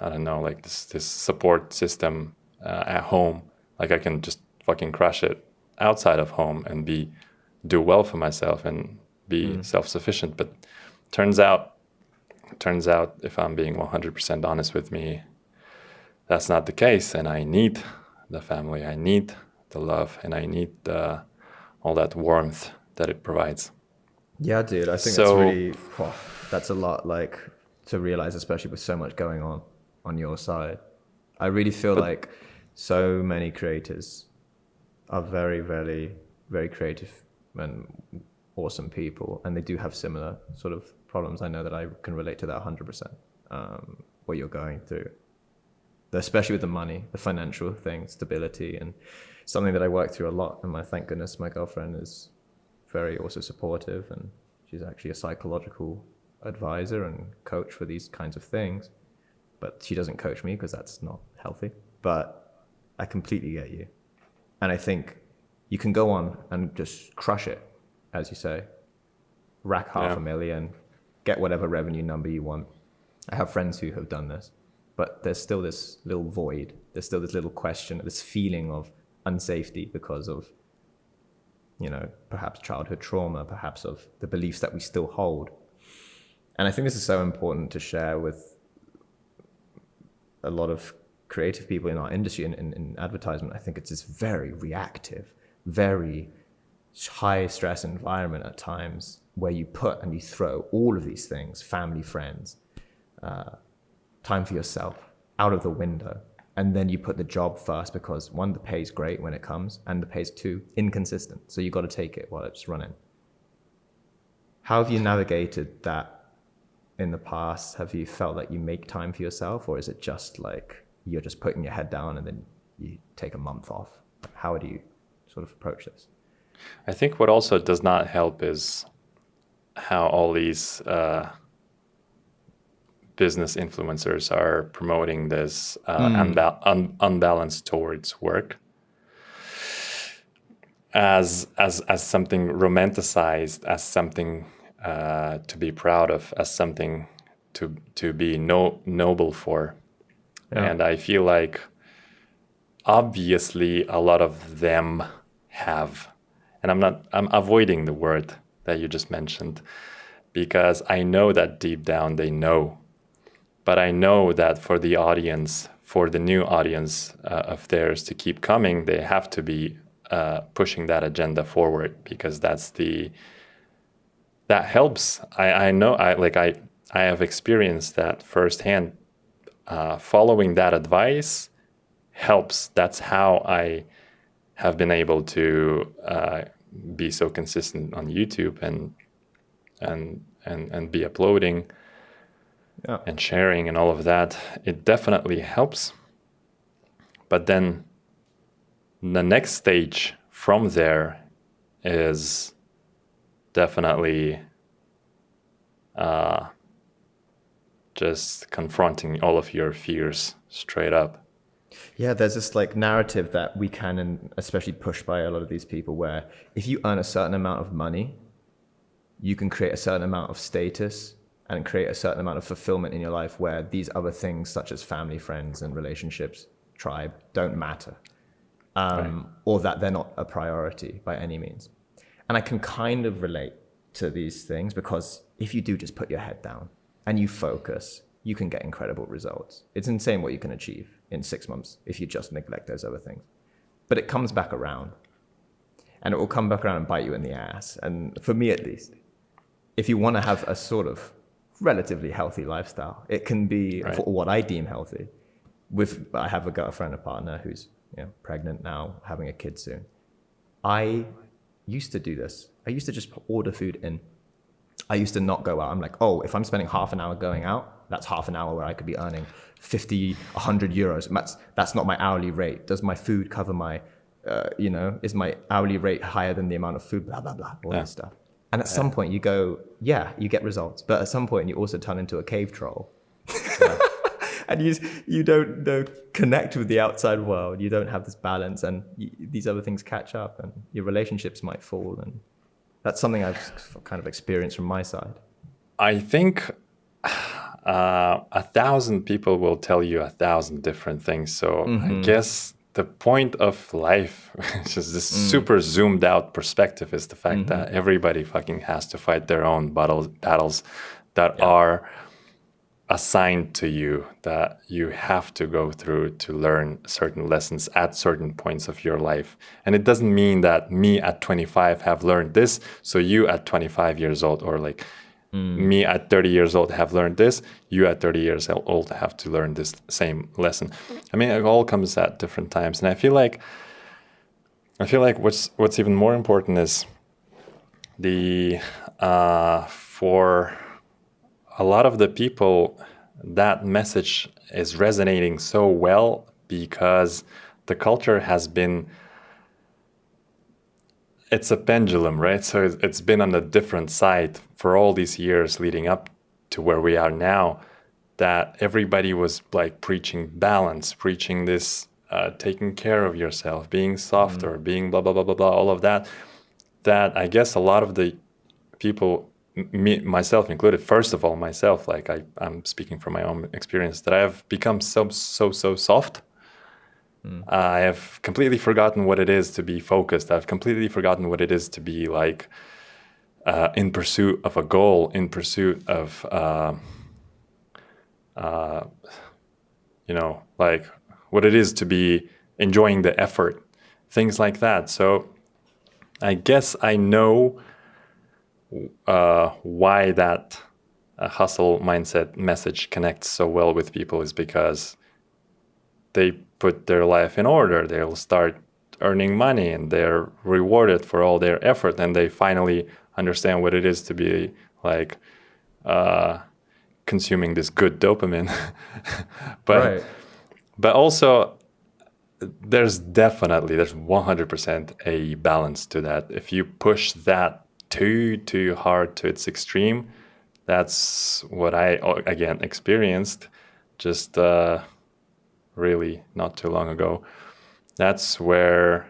don't know, like this support system at home. Like I can just fucking crush it outside of home and do well for myself and be self-sufficient. But turns out, if I'm being 100% honest with me, that's not the case. And I need the family. I need the love, and I need all that warmth that it provides.
Yeah, dude, I think that's really, that's a lot, like, to realize, especially with so much going on your side. I really feel like so many creators are very, very, very creative and awesome people, and they do have similar sort of problems. I know that I can relate to that 100%, what you're going through, especially with the money, the financial thing, stability, and something that I work through a lot. And thank goodness my girlfriend is very also supportive, and she's actually a psychological advisor and coach for these kinds of things. But she doesn't coach me because that's not healthy. But I completely get you. And I think you can go on and just crush it, as you say, rack $500,000, get whatever revenue number you want. I have friends who have done this, but there's still this little void. There's still this little question, this feeling of unsafety because of, you know, perhaps childhood trauma, perhaps of the beliefs that we still hold. And I think this is so important to share with a lot of creative people in our industry and in advertisement. I think it's this very reactive, very high stress environment at times where you put and you throw all of these things, family, friends, time for yourself, out of the window. And then you put the job first because, one, the pay's great when it comes, and the pay's, two, inconsistent. So you got to take it while it's running. How have you navigated that in the past? Have you felt like you make time for yourself, or is it just like you're just putting your head down and then you take a month off? How do you sort of approach this?
I think what also does not help is how all these business influencers are promoting this unbalance towards work as something romanticized, as something to be proud of, as something to be noble for. Yeah. And I feel like obviously a lot of them have, and I'm avoiding the word that you just mentioned, because I know that deep down they know. But I know that for the audience, for the new audience of theirs to keep coming, they have to be pushing that agenda forward, because that helps. I know I have experienced that firsthand. Following that advice helps. That's how I have been able to be so consistent on YouTube and be uploading. Yeah. And sharing and all of that. It definitely helps. But then the next stage from there is definitely just confronting all of your fears straight up.
Yeah, there's this like narrative that we can, and especially pushed by a lot of these people, where if you earn a certain amount of money, you can create a certain amount of status and create a certain amount of fulfillment in your life, where these other things such as family, friends, and relationships, tribe, don't matter. Right. Or that they're not a priority by any means. And I can kind of relate to these things, because if you do just put your head down and you focus, you can get incredible results. It's insane what you can achieve in 6 months if you just neglect those other things. But it comes back around, and it will come back around and bite you in the ass. And for me, at least, if you want to have a sort of relatively healthy lifestyle, it can be for what I deem healthy. I have a girlfriend, a partner who's pregnant now, having a kid soon. I used to do this. I used to just order food in. I used to not go out. I'm like, oh, if I'm spending half an hour going out, that's half an hour where I could be earning 50, 100 euros. And that's not my hourly rate. Does my food cover my, is my hourly rate higher than the amount of food, blah, blah, blah, all this stuff. And at some point you go, you get results. But at some point you also turn into a cave troll. And you don't connect with the outside world. You don't have this balance, and these other things catch up, and your relationships might fall. And that's something I've kind of experienced from my side.
I think 1,000 people will tell you 1,000 different things. So I guess the point of life, which is this super zoomed out perspective, is the fact that everybody fucking has to fight their own battles that are assigned to you, that you have to go through to learn certain lessons at certain points of your life. And it doesn't mean that me at 25 have learned this, so you at 25 years old, or like me at 30 years old have learned this, you at 30 years old have to learn this same lesson. I mean, it all comes at different times. And I feel like what's even more important is for a lot of the people, that message is resonating so well because the culture has been, it's a pendulum, right? So it's been on a different side for all these years leading up to where we are now, that everybody was like preaching balance, preaching this, taking care of yourself, being softer, being blah, blah, blah, blah, blah, all of that. That I guess a lot of the people, me, myself included, first of all, myself, like I'm speaking from my own experience, that I have become so soft. I have completely forgotten what it is to be focused. I've completely forgotten what it is to be like in pursuit of a goal, in pursuit of, like what it is to be enjoying the effort, things like that. So I guess I know why that hustle mindset message connects so well with people, is because they put their life in order. They'll start earning money and they're rewarded for all their effort, and they finally understand what it is to be like consuming this good dopamine. But also there's 100% a balance to that. If you push that too hard to its extreme, that's what I again experienced just really not too long ago. That's where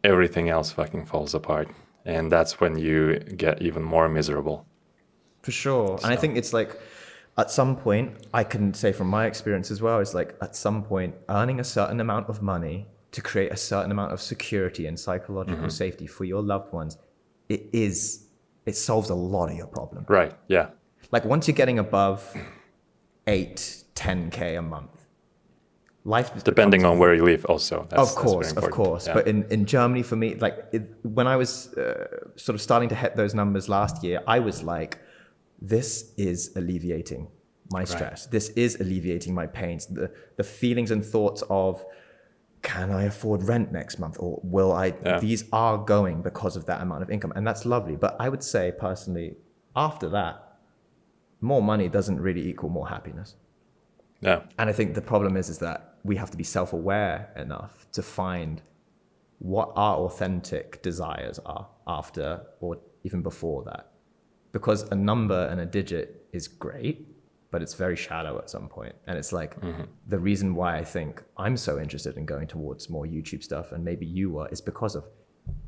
everything else fucking falls apart, and that's when you get even more miserable.
For sure. So. And I think it's like at some point, I can say from my experience as well, it's like at some point earning a certain amount of money to create a certain amount of security and psychological safety for your loved ones, it solves a lot of your problems.
Right, yeah.
Like once you're getting above 8-10K a month, life
depending on where you live also.
Of course. Yeah. But in Germany, for me, when I was sort of starting to hit those numbers last year, I was like, this is alleviating my stress. Right. This is alleviating my pains. The feelings and thoughts of, can I afford rent next month? Or will I? Yeah. These are going because of that amount of income. And that's lovely. But I would say personally, after that, more money doesn't really equal more happiness.
Yeah.
And I think the problem is that we have to be self-aware enough to find what our authentic desires are after or even before that. Because a number and a digit is great, but it's very shallow at some point. And it's like the reason why I think I'm so interested in going towards more YouTube stuff, and maybe you are, is because of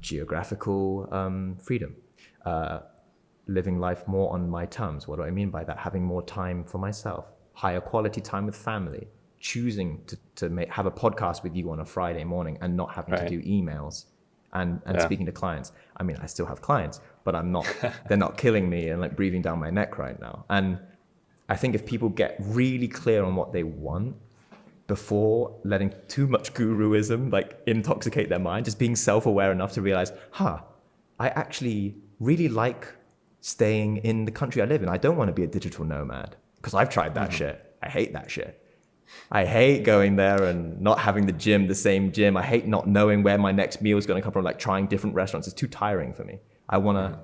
geographical freedom, living life more on my terms. What do I mean by that? Having more time for myself, higher quality time with family, choosing to have a podcast with you on a Friday morning and not having to do emails and speaking to clients. I mean, I still have clients, but I'm not, they're not killing me and like breathing down my neck right now. And I think if people get really clear on what they want before letting too much guruism like intoxicate their mind, just being self-aware enough to realize, I actually really like staying in the country I live in. I don't want to be a digital nomad because I've tried that shit. I hate that shit. I hate going there and not having the same gym. I hate not knowing where my next meal is going to come from, like trying different restaurants. It's too tiring for me. I want to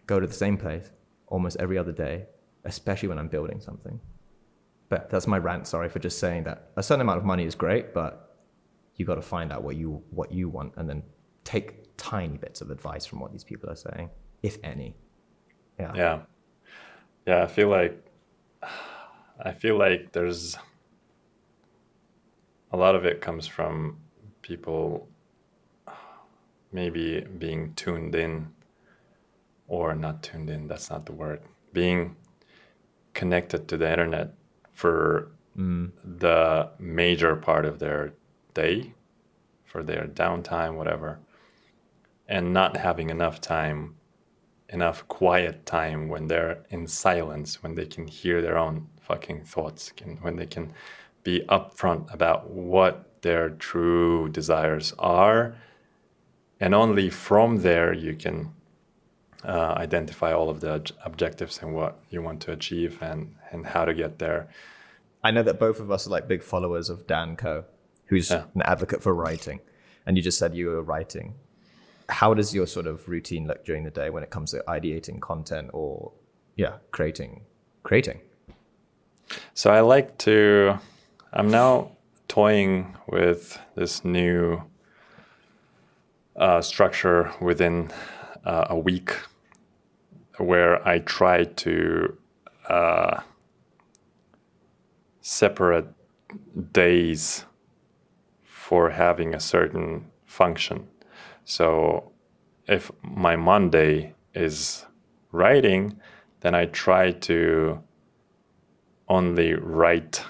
go to the same place almost every other day, especially when I'm building something. But that's my rant. Sorry for just saying that. A certain amount of money is great, but you got to find out what you want and then take tiny bits of advice from what these people are saying, if any.
Yeah. I feel like there's a lot of it comes from people maybe being tuned in, or not tuned in, that's not the word, being connected to the internet for the major part of their day, for their downtime, whatever, and not having enough quiet time when they're in silence, when they can hear their own fucking thoughts, when they can be upfront about what their true desires are. And only from there you can identify all of the objectives and what you want to achieve and how to get there.
I know that both of us are like big followers of Dan Coe, who's an advocate for writing. And you just said you were writing. How does your sort of routine look during the day when it comes to ideating content or creating?
So I'm now toying with this new structure within a week where I try to separate days for having a certain function. So if my Monday is writing, then I try to only write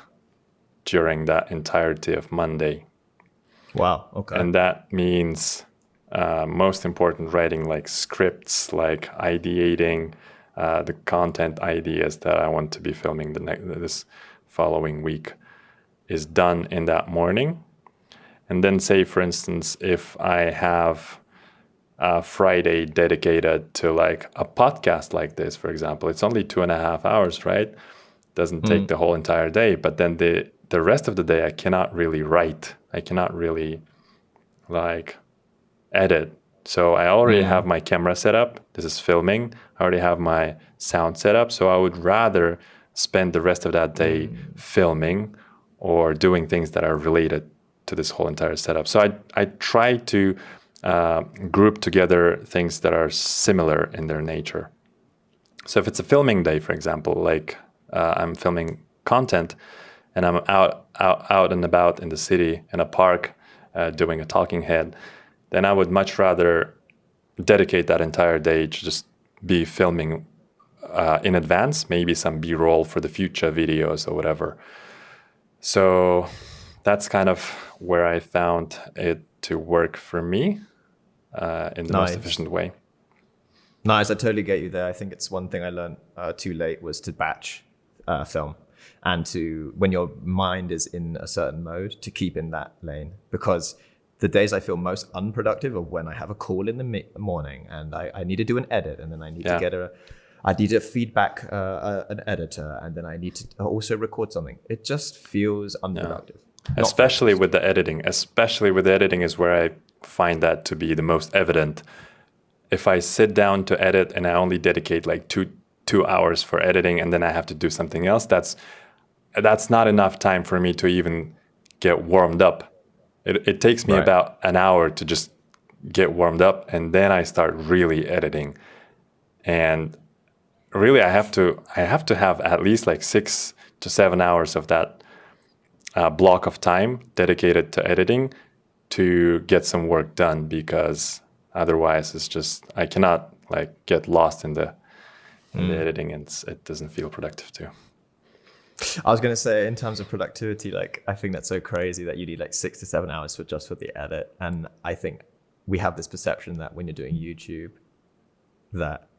during that entirety of Monday.
Wow, okay.
And that means most important writing, like scripts, like ideating the content ideas that I want to be filming this following week is done in that morning. And then say, for instance, if I have a Friday dedicated to like a podcast like this, for example, it's only 2.5 hours, right? Doesn't take the whole entire day. But then the rest of the day, I cannot really write. I cannot really like edit. So I already have my camera set up. This is filming. I already have my sound set up. So I would rather spend the rest of that day filming or doing things that are related to this whole entire setup. So I try to group together things that are similar in their nature. So if it's a filming day, for example, like I'm filming content and I'm out and about in the city in a park doing a talking head, then I would much rather dedicate that entire day to just be filming in advance, maybe some B-roll for the future videos or whatever. So that's kind of where I found it to work for me in the most efficient way.
Nice, I totally get you there. I think it's one thing I learned too late was to batch film and to, when your mind is in a certain mode, to keep in that lane. Because the days I feel most unproductive are when I have a call in the morning and I need to do an edit, and then I need to feedback an editor, and then I need to also record something. It just feels unproductive.
Especially with the editing. Especially with the editing is where I find that to be the most evident. If I sit down to edit and I only dedicate like two hours for editing and then I have to do something else, that's not enough time for me to even get warmed up. It takes me about an hour to just get warmed up, and then I start really editing. And really, I have to have at least like 6 to 7 hours of that block of time dedicated to editing to get some work done, because otherwise it's just, I cannot like get lost in the editing, and it doesn't feel productive too.
I was going to say, in terms of productivity, like I think that's so crazy that you need like 6 to 7 hours for the edit. And I think we have this perception that when you're doing YouTube, that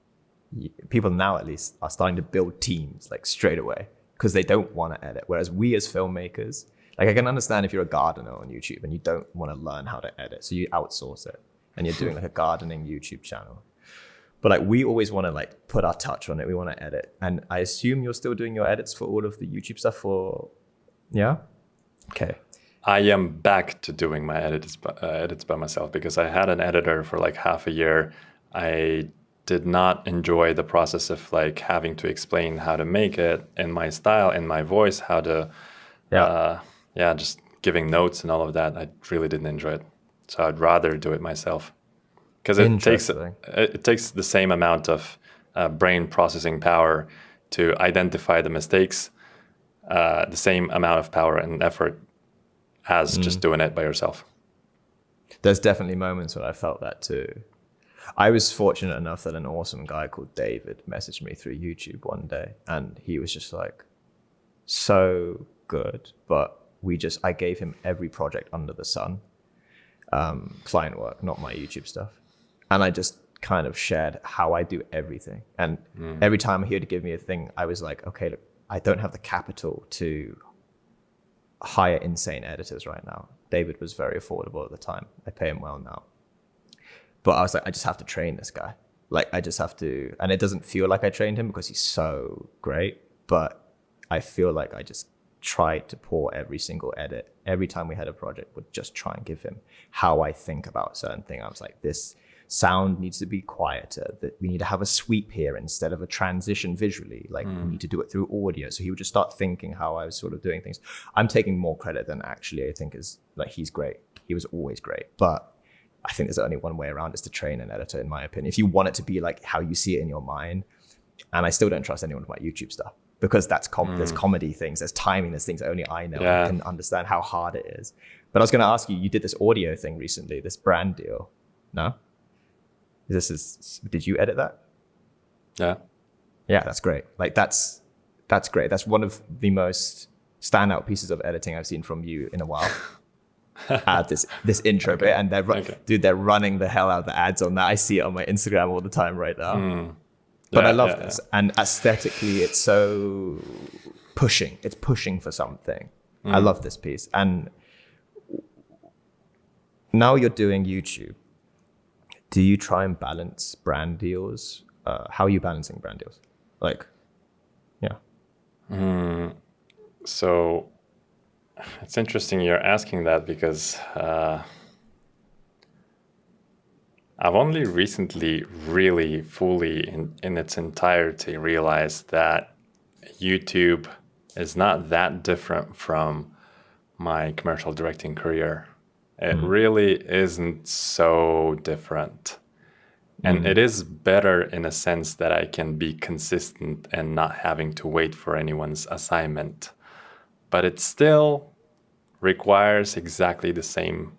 people now at least are starting to build teams like straight away because they don't want to edit. Whereas we as filmmakers, like I can understand if you're a gardener on YouTube and you don't want to learn how to edit, so you outsource it and you're doing like a gardening YouTube channel. But like we always want to like put our touch on it. We want to edit. And I assume you're still doing your edits for all of the YouTube stuff for, yeah? Okay.
I am back to doing my edits by myself because I had an editor for like half a year. I did not enjoy the process of like having to explain how to make it in my style, in my voice, how to, just giving notes and all of that. I really didn't enjoy it. So I'd rather do it myself because it takes the same amount of brain processing power to identify the mistakes, the same amount of power and effort as just doing it by yourself.
There's definitely moments where I felt that too. I was fortunate enough that an awesome guy called David messaged me through YouTube one day, and he was just like, so good. But I gave him every project under the sun, client work, not my YouTube stuff. And I just kind of shared how I do everything. And every time he would give me a thing, I was like, okay, look, I don't have the capital to hire insane editors right now. David was very affordable at the time. I pay him well now. But I was like, I just have to train this guy. Like, I just have to, and it doesn't feel like I trained him because he's so great, but I feel like I just tried to pour every single edit. Every time we had a project, would just try and give him how I think about a certain thing. I was like, this sound needs to be quieter, that we need to have a sweep here instead of a transition visually. Like we need to do it through audio. So he would just start thinking how I was sort of doing things. I'm taking more credit than actually I think is like, he's great. He was always great. But I think there's only one way around is to train an editor, in my opinion. If you want it to be like how you see it in your mind, and I still don't trust anyone with my YouTube stuff because that's there's comedy things, there's timing, there's things only I know. I can understand how hard it is. But I was going to ask you, you did this audio thing recently, this brand deal. No? Did you edit that?
Yeah.
Yeah, that's great. Like that's great. That's one of the most standout pieces of editing I've seen from you in a while. This intro bit, and they're running the hell out of the ads on that. I see it on my Instagram all the time right now. But I love this. And aesthetically, it's so pushing. It's pushing for something. I love this piece. And now you're doing YouTube. Do you try and balance brand deals? How are you balancing brand deals? Like, yeah.
So it's interesting you're asking that because I've only recently really fully in its entirety realized that YouTube is not that different from my commercial directing career. It really isn't so different. And it is better in a sense that I can be consistent and not having to wait for anyone's assignment. But it still requires exactly the same,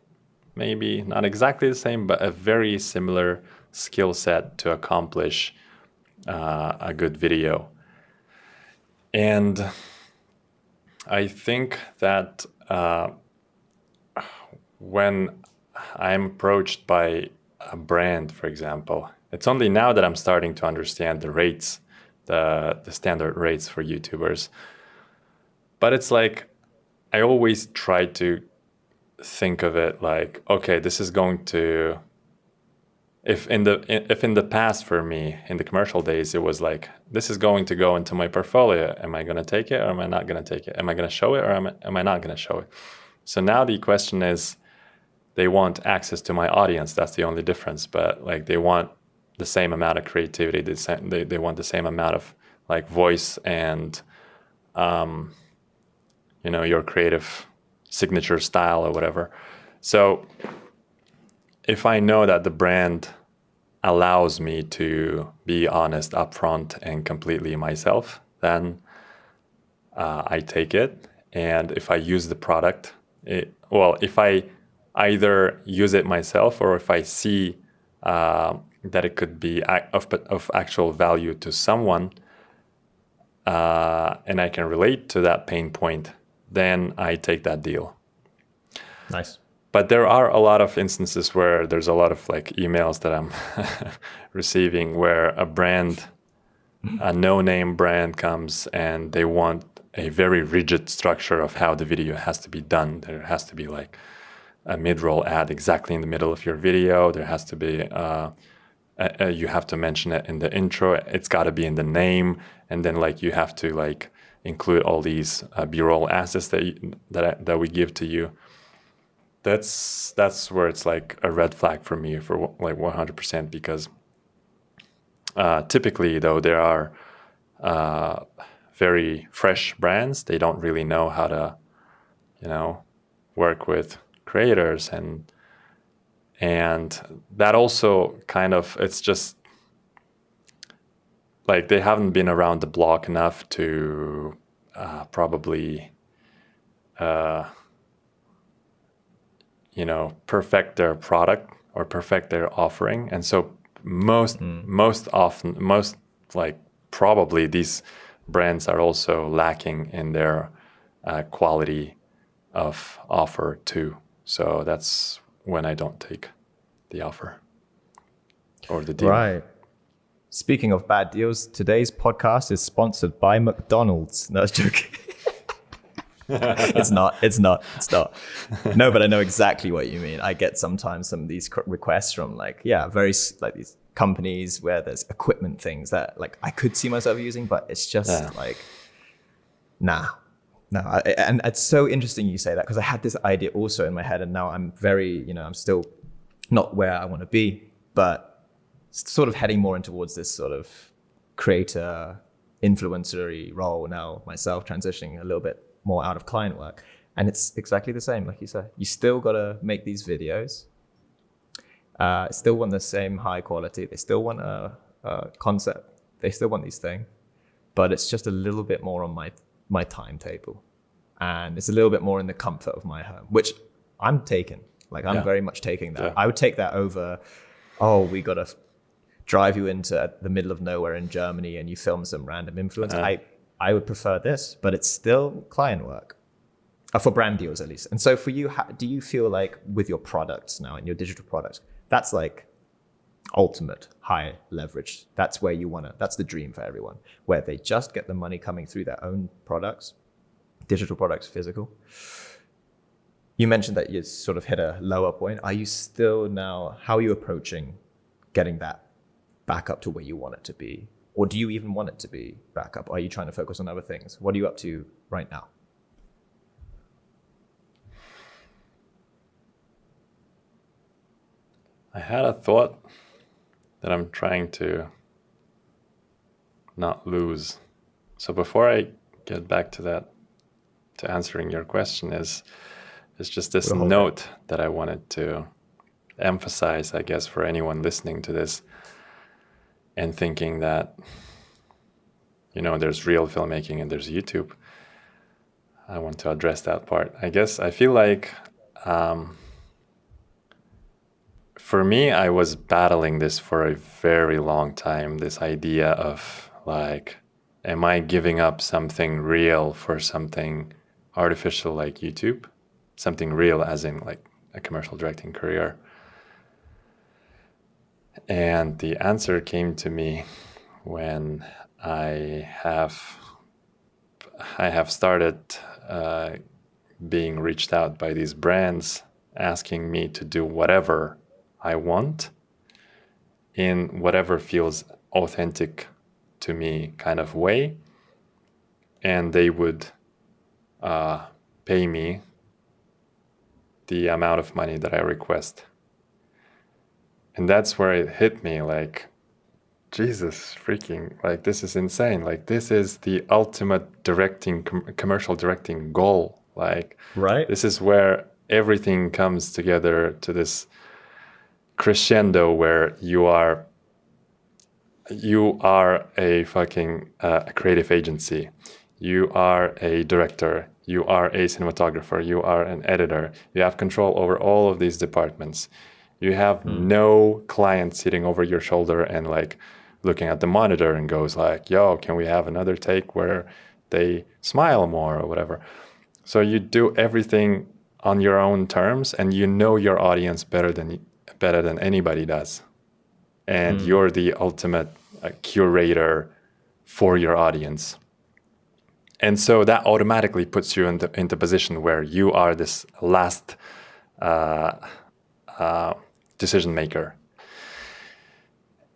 maybe not exactly the same, but a very similar skill set to accomplish a good video. And I think that when I'm approached by a brand, for example, it's only now that I'm starting to understand the rates, the standard rates for YouTubers. But it's like, I always try to think of it like, okay, this is going to, if in the past for me, in the commercial days, it was like, this is going to go into my portfolio. Am I going to take it or am I not going to take it? Am I going to show it or am I not going to show it? So now the question is, they want access to my audience. That's the only difference. But like, they want the same amount of creativity. They want the same amount of like voice and, your creative signature style or whatever. So if I know that the brand allows me to be honest upfront and completely myself, then I take it. And if I use the product, if I either use it myself or if I see that it could be of actual value to someone and I can relate to that pain point, then I take that deal.
Nice.
But there are a lot of instances where there's a lot of like emails that I'm receiving where a no-name brand comes and they want a very rigid structure of how the video has to be done. There has to be like a mid-roll ad exactly in the middle of your video. There has to be a you have to mention it in the intro. It's got to be in the name, and then like you have to like include all these B-roll assets that we give to you. That's where it's like a red flag for me for like 100%, because typically though there are very fresh brands. They don't really know how to, work with creators, and that also kind of, it's just like they haven't been around the block enough to probably perfect their product or perfect their offering. And so most like probably these brands are also lacking in their quality of offer too. So that's when I don't take the offer or the deal.
Right. Speaking of bad deals, today's podcast is sponsored by McDonald's. No, I was joking. It's not. No, but I know exactly what you mean. I get sometimes some of these requests from very like these companies where there's equipment things that like I could see myself using, but it's just like, nah. And it's so interesting you say that, because I had this idea also in my head, and now I'm very, I'm still not where I want to be, but sort of heading more in towards this sort of creator, influencer-y role now myself, transitioning a little bit more out of client work. And it's exactly the same, like you said. You still got to make these videos. Still want the same high quality. They still want a concept. They still want these things. But it's just a little bit more on my timetable. And it's a little bit more in the comfort of my home, which I'm taking. Like, I'm very much taking that. Yeah. I would take that over, we got to drive you into the middle of nowhere in Germany and you film some random influencer. I would prefer this, but it's still client work. For brand deals, at least. And so for you, do you feel like with your products now and your digital products, that's like ultimate high leverage? That's where you want to, that's the dream for everyone, where they just get the money coming through their own products, digital products, physical. You mentioned that you sort of hit a lower point. Are you still now, how are you approaching getting that back up to where you want it to be? Or do you even want it to be back up? Are you trying to focus on other things? What are you up to right now?
I had a thought that I'm trying to not lose. So before I get back to that, to answering your question, is just this note that I wanted to emphasize, I guess, for anyone listening to this and thinking that, there's real filmmaking and there's YouTube. I want to address that part. I guess I feel like for me, I was battling this for a very long time, this idea of like, am I giving up something real for something artificial like YouTube? Something real as in like a commercial directing career. And the answer came to me when I have started being reached out by these brands asking me to do whatever I want in whatever feels authentic to me kind of way. And they would pay me the amount of money that I request. And that's where it hit me, like, Jesus freaking, like, this is insane. Like, this is the ultimate directing, commercial directing goal. Like,
right.
This is where everything comes together to this crescendo where you are a fucking creative agency. You are a director. You are a cinematographer. You are an editor. You have control over all of these departments. You have no client sitting over your shoulder and like looking at the monitor and goes like, yo, can we have another take where they smile more or whatever? So you do everything on your own terms, and you know your audience better than anybody does. And you're the ultimate curator for your audience. And so that automatically puts you into position where you are this last decision maker.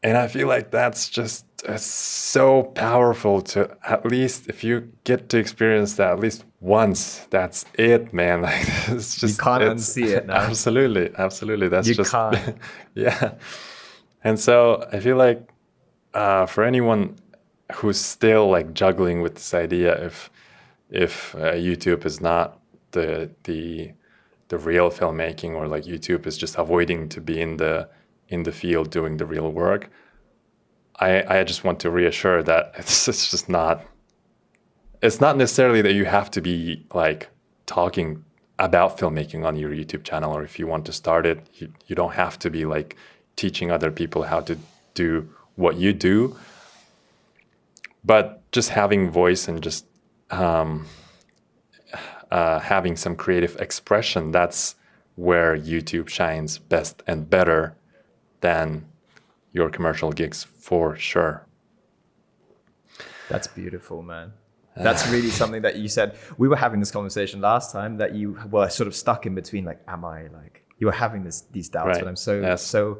And I feel like that's just so powerful to, at least if you get to experience that at least once, that's it, man. Like it's just,
you can't unsee it now.
Absolutely. That's
you
just,
can't.
yeah. And so I feel like for anyone who's still like juggling with this idea, if YouTube is not the real filmmaking, or like YouTube is just avoiding to be in the field doing the real work, I just want to reassure that it's just not. It's not necessarily that you have to be like talking about filmmaking on your YouTube channel, or if you want to start it, you don't have to be like teaching other people how to do what you do. But just having voice and just having some creative expression, that's where YouTube shines best and better than your commercial gigs, for sure.
That's beautiful, man. That's really something that you said. We were having this conversation last time that you were sort of stuck in between, like, am I like, you were having these doubts,
right.
But I'm so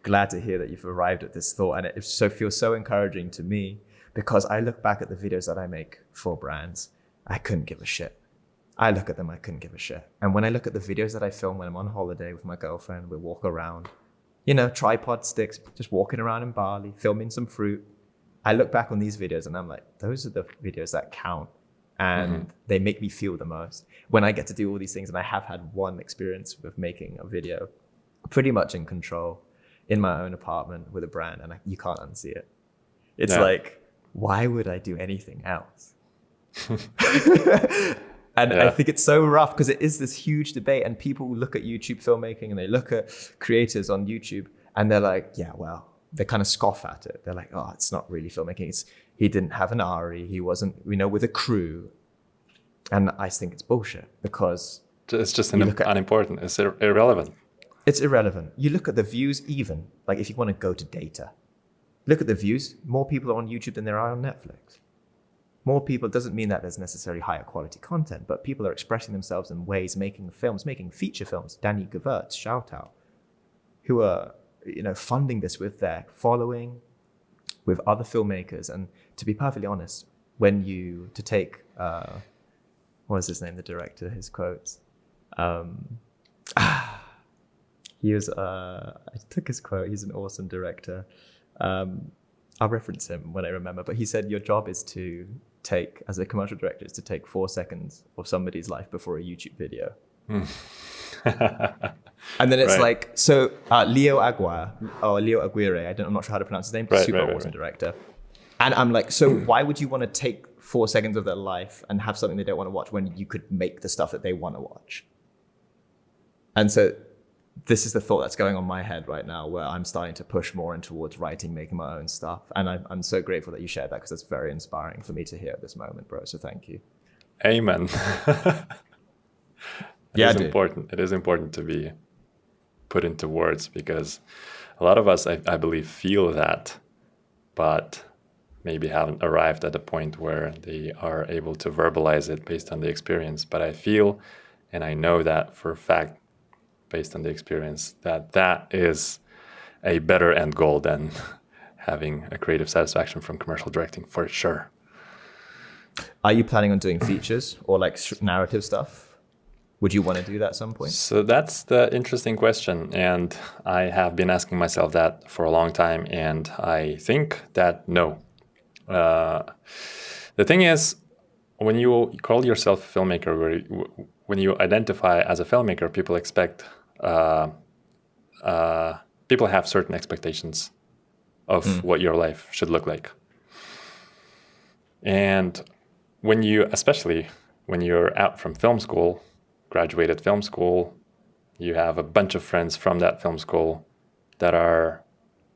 glad to hear that you've arrived at this thought. And it feels so encouraging to me, because I look back at the videos that I make for brands, I couldn't give a shit. I look at them, I couldn't give a shit. And when I look at the videos that I film when I'm on holiday with my girlfriend, we walk around, tripod sticks, just walking around in Bali, filming some fruit. I look back on these videos and I'm like, those are the videos that count. And they make me feel the most. When I get to do all these things, and I have had one experience with making a video, pretty much in control, in my own apartment with a brand, and you can't unsee it. It's like, why would I do anything else? And I think it's so rough, because it is this huge debate, and people look at YouTube filmmaking and they look at creators on YouTube and they're like, yeah, well, they kind of scoff at it. They're like, oh, it's not really filmmaking. He didn't have an ARI. He wasn't, with a crew. And I think it's bullshit, because
it's just unimportant. It's irrelevant.
It's irrelevant. You look at the views, even like if you want to go to data, look at the views. More people are on YouTube than there are on Netflix. More people doesn't mean that there's necessarily higher quality content, but people are expressing themselves in ways, making films, making feature films. Danny Gewirtz, shout out, who are funding this with their following, with other filmmakers. And to be perfectly honest, to take what was his name, the director, his quotes. He was I took his quote. He's an awesome director. I'll reference him when I remember, but he said your job is to take, as a commercial director, is to take 4 seconds of somebody's life before a YouTube video. And then it's like, so Leo Aguirre, I'm not sure how to pronounce his name, but super awesome director. And I'm like, so why would you want to take 4 seconds of their life and have something they don't want to watch when you could make the stuff that they want to watch? And so this is the thought that's going on in my head right now, where I'm starting to push more in towards writing, making my own stuff. And I'm so grateful that you shared that, because it's very inspiring for me to hear at this moment, bro. So thank you.
Amen. It is important to be put into words, because a lot of us, I believe, feel that, but maybe haven't arrived at a point where they are able to verbalize it based on the experience. But I feel, and I know that for a fact, based on the experience, that is a better end goal than having a creative satisfaction from commercial directing, for sure.
Are you planning on doing features or like narrative stuff? Would you want to do that at some point? So
that's the interesting question. And I have been asking myself that for a long time. And I think that no. The thing is, when you call yourself a filmmaker, when you identify as a filmmaker, people expect, people have certain expectations of what your life should look like. And especially when you're out from film school, graduated film school, you have a bunch of friends from that film school that are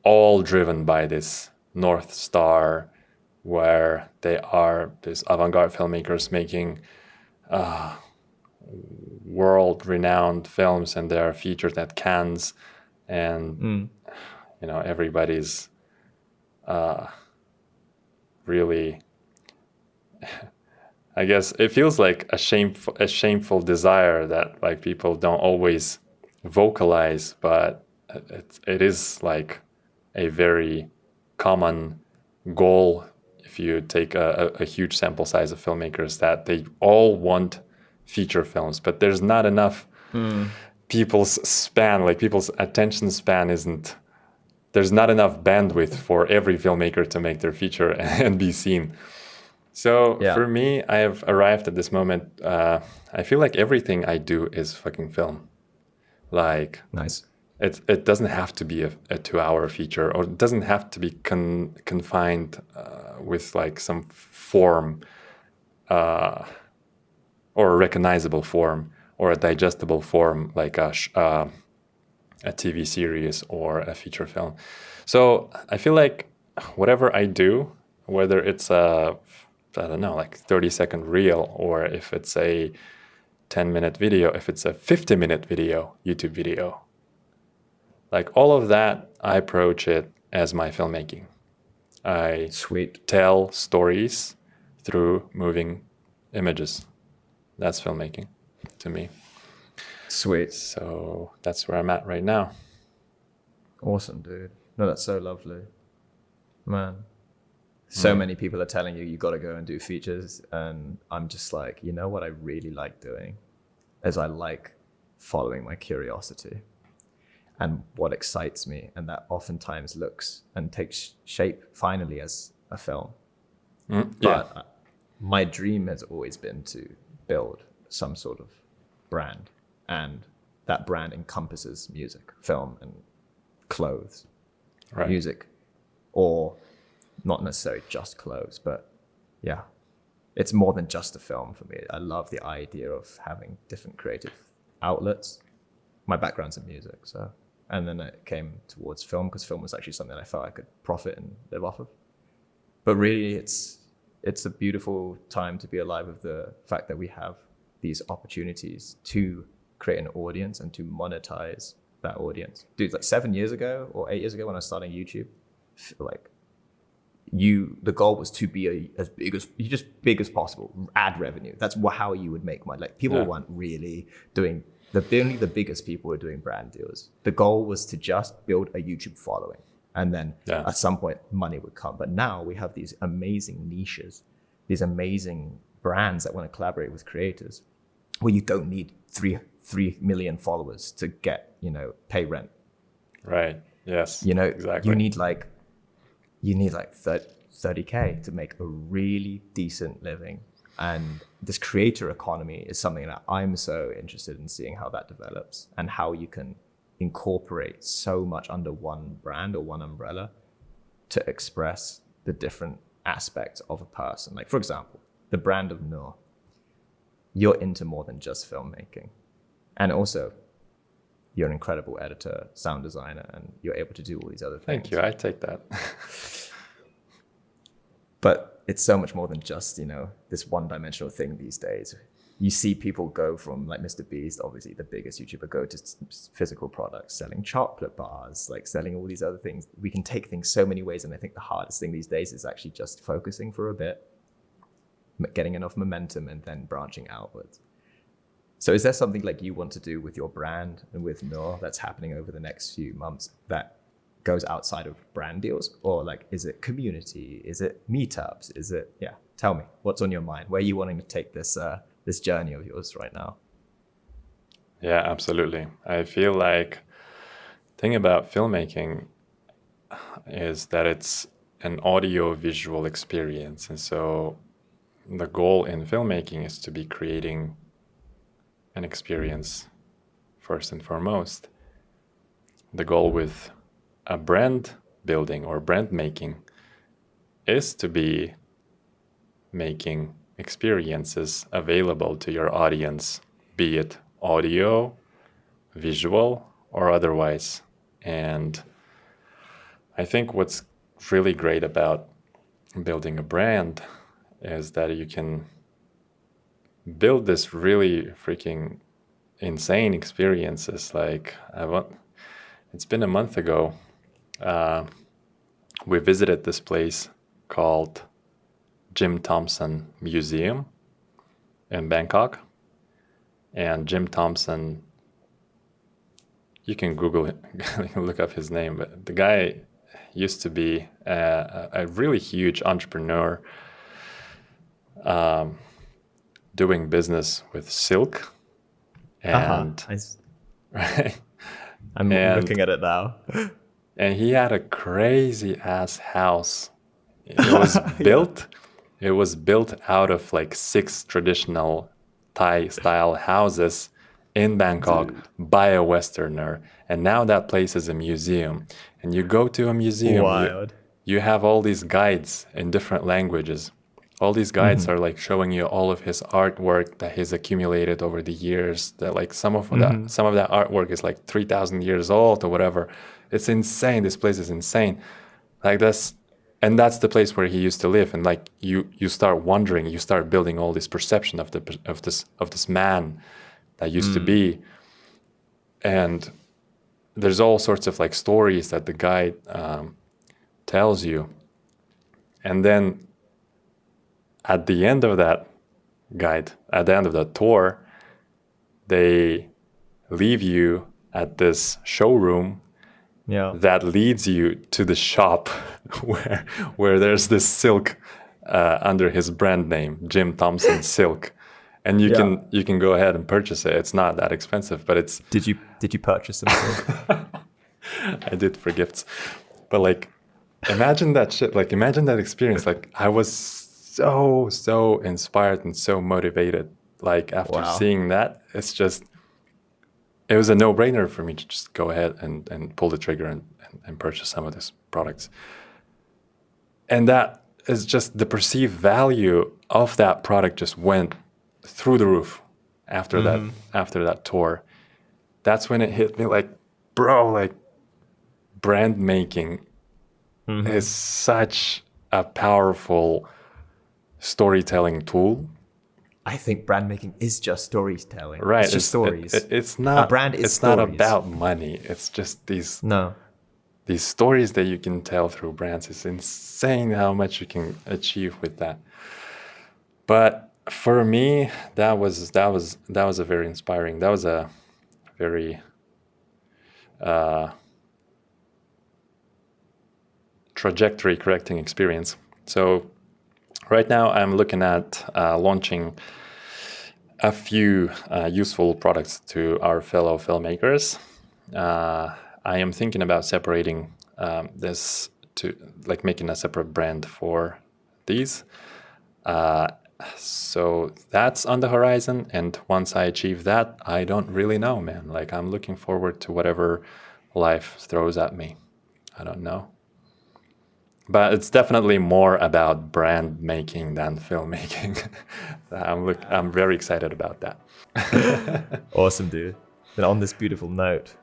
all driven by this North Star, where they are these avant-garde filmmakers making world-renowned films, and they are featured at Cannes, and everybody's really, I guess it feels like a shameful desire that like people don't always vocalize, but it is like a very common goal if you take a huge sample size of filmmakers, that they all want feature films, but there's not enough people's span, like people's attention span isn't, there's not enough bandwidth for every filmmaker to make their feature and be seen. So for me, I have arrived at this moment. I feel like everything I do is fucking film. Like,
nice.
It doesn't have to be a 2-hour feature, or it doesn't have to be confined with like some form or a recognizable form or a digestible form, like a TV series or a feature film. So I feel like whatever I do, whether it's a, I don't know, like 30-second reel, or if it's a 10-minute video, if it's a 50-minute video, YouTube video, like all of that, I approach it as my filmmaking. I tell stories through moving images. That's filmmaking to me.
Sweet.
So that's where I'm at right now.
Awesome, dude. No, that's so lovely. Man. So many people are telling you got to go and do features. And I'm just like, you know what I really like doing is I like following my curiosity and what excites me. And that oftentimes looks and takes shape finally as a film. But my dream has always been to build some sort of brand. And that brand encompasses music, film, and clothes, music, or not necessarily just clothes, but yeah, it's more than just a film for me. I love the idea of having different creative outlets. My background's in music, so, and then it came towards film because film was actually something I felt I could profit and live off of. But really, it's a beautiful time to be alive with the fact that we have these opportunities to create an audience and to monetize that audience. Dude, like 7 years ago or 8 years ago when I was starting YouTube, like the goal was to be as big as possible, ad revenue. That's how you would make money. Like people weren't really doing, only the biggest people were doing brand deals. The goal was to just build a YouTube following. And then at some point money would come. But now we have these amazing niches, these amazing brands that want to collaborate with creators where you don't need 3 million followers to get, pay rent.
Right. Yes.
Exactly. You need like 30K to make a really decent living. And this creator economy is something that I'm so interested in seeing how that develops and how you can incorporate so much under one brand or one umbrella to express the different aspects of a person. Like, for example, the brand of Nur. You're into more than just filmmaking. And also, you're an incredible editor, sound designer, and you're able to do all these other things.
Thank you. I take that.
But it's so much more than just, this one-dimensional thing these days. You see people go from, like Mr. Beast, obviously the biggest YouTuber, go to physical products, selling chocolate bars, like selling all these other things. We can take things so many ways. And I think the hardest thing these days is actually just focusing for a bit, getting enough momentum, and then branching outwards. So is there something like you want to do with your brand and with Nur that's happening over the next few months that goes outside of brand deals? Or like, is it community? Is it meetups? Is it, tell me, what's on your mind? Where are you wanting to take this journey of yours right now?
Yeah, absolutely. I feel like the thing about filmmaking is that it's an audio visual experience. And so the goal in filmmaking is to be creating an experience first and foremost. The goal with a brand building or brand making is to be making experiences available to your audience, be it audio, visual, or otherwise. And I think what's really great about building a brand is that you can build this really freaking insane experiences. Like it's been a month ago, we visited this place called Jim Thompson Museum in Bangkok. And Jim Thompson, you can Google it, look up his name, but the guy used to be a really huge entrepreneur doing business with silk. And right.
I'm looking at it now.
And he had a crazy ass house. It was built. It was built out of like 6 traditional Thai style houses in Bangkok by a Westerner. And now that place is a museum. And you go to a museum, you have all these guides in different languages. All these guides are like showing you all of his artwork that he's accumulated over the years. That like some of that artwork is like 3,000 years old or whatever. It's insane. This place is insane. Like this, and that's the place where he used to live. And like you start wondering, you start building all this perception of this man that used to be. And there's all sorts of like stories that the guide tells you. And then at the end of that guide, at the end of the tour, they leave you at this showroom that leads you to the shop where there's this silk under his brand name, Jim Thompson Silk. And you can go ahead and purchase it. It's not that expensive, but it's...
Did you purchase some silk?
I did for gifts. But like, imagine that shit. Like, imagine that experience. Like, I was so inspired and so motivated. Like, after seeing that, it was a no-brainer for me to just go ahead and pull the trigger and purchase some of these products. And that is just the perceived value of that product just went through the roof after that tour. That's when it hit me like, bro, like brand making is such a powerful storytelling tool.
I think brand making is just storytelling.
Right.
It's just stories.
It's not.
A brand is
It's
stories.
not about money. It's just these stories that you can tell through brands. It's insane how much you can achieve with that. But for me, that was a very inspiring. That was a very trajectory correcting experience. So right now I'm looking at launching a few useful products to our fellow filmmakers. I am thinking about separating this to like making a separate brand for these. So that's on the horizon. And once I achieve that, I don't really know, man. Like I'm looking forward to whatever life throws at me. I don't know. But it's definitely more about brand making than filmmaking. I'm very excited about that.
Awesome, dude. And on this beautiful note,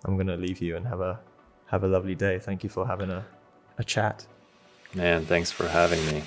I'm gonna leave you and have a lovely day. Thank you for having a chat.
Man, thanks for having me.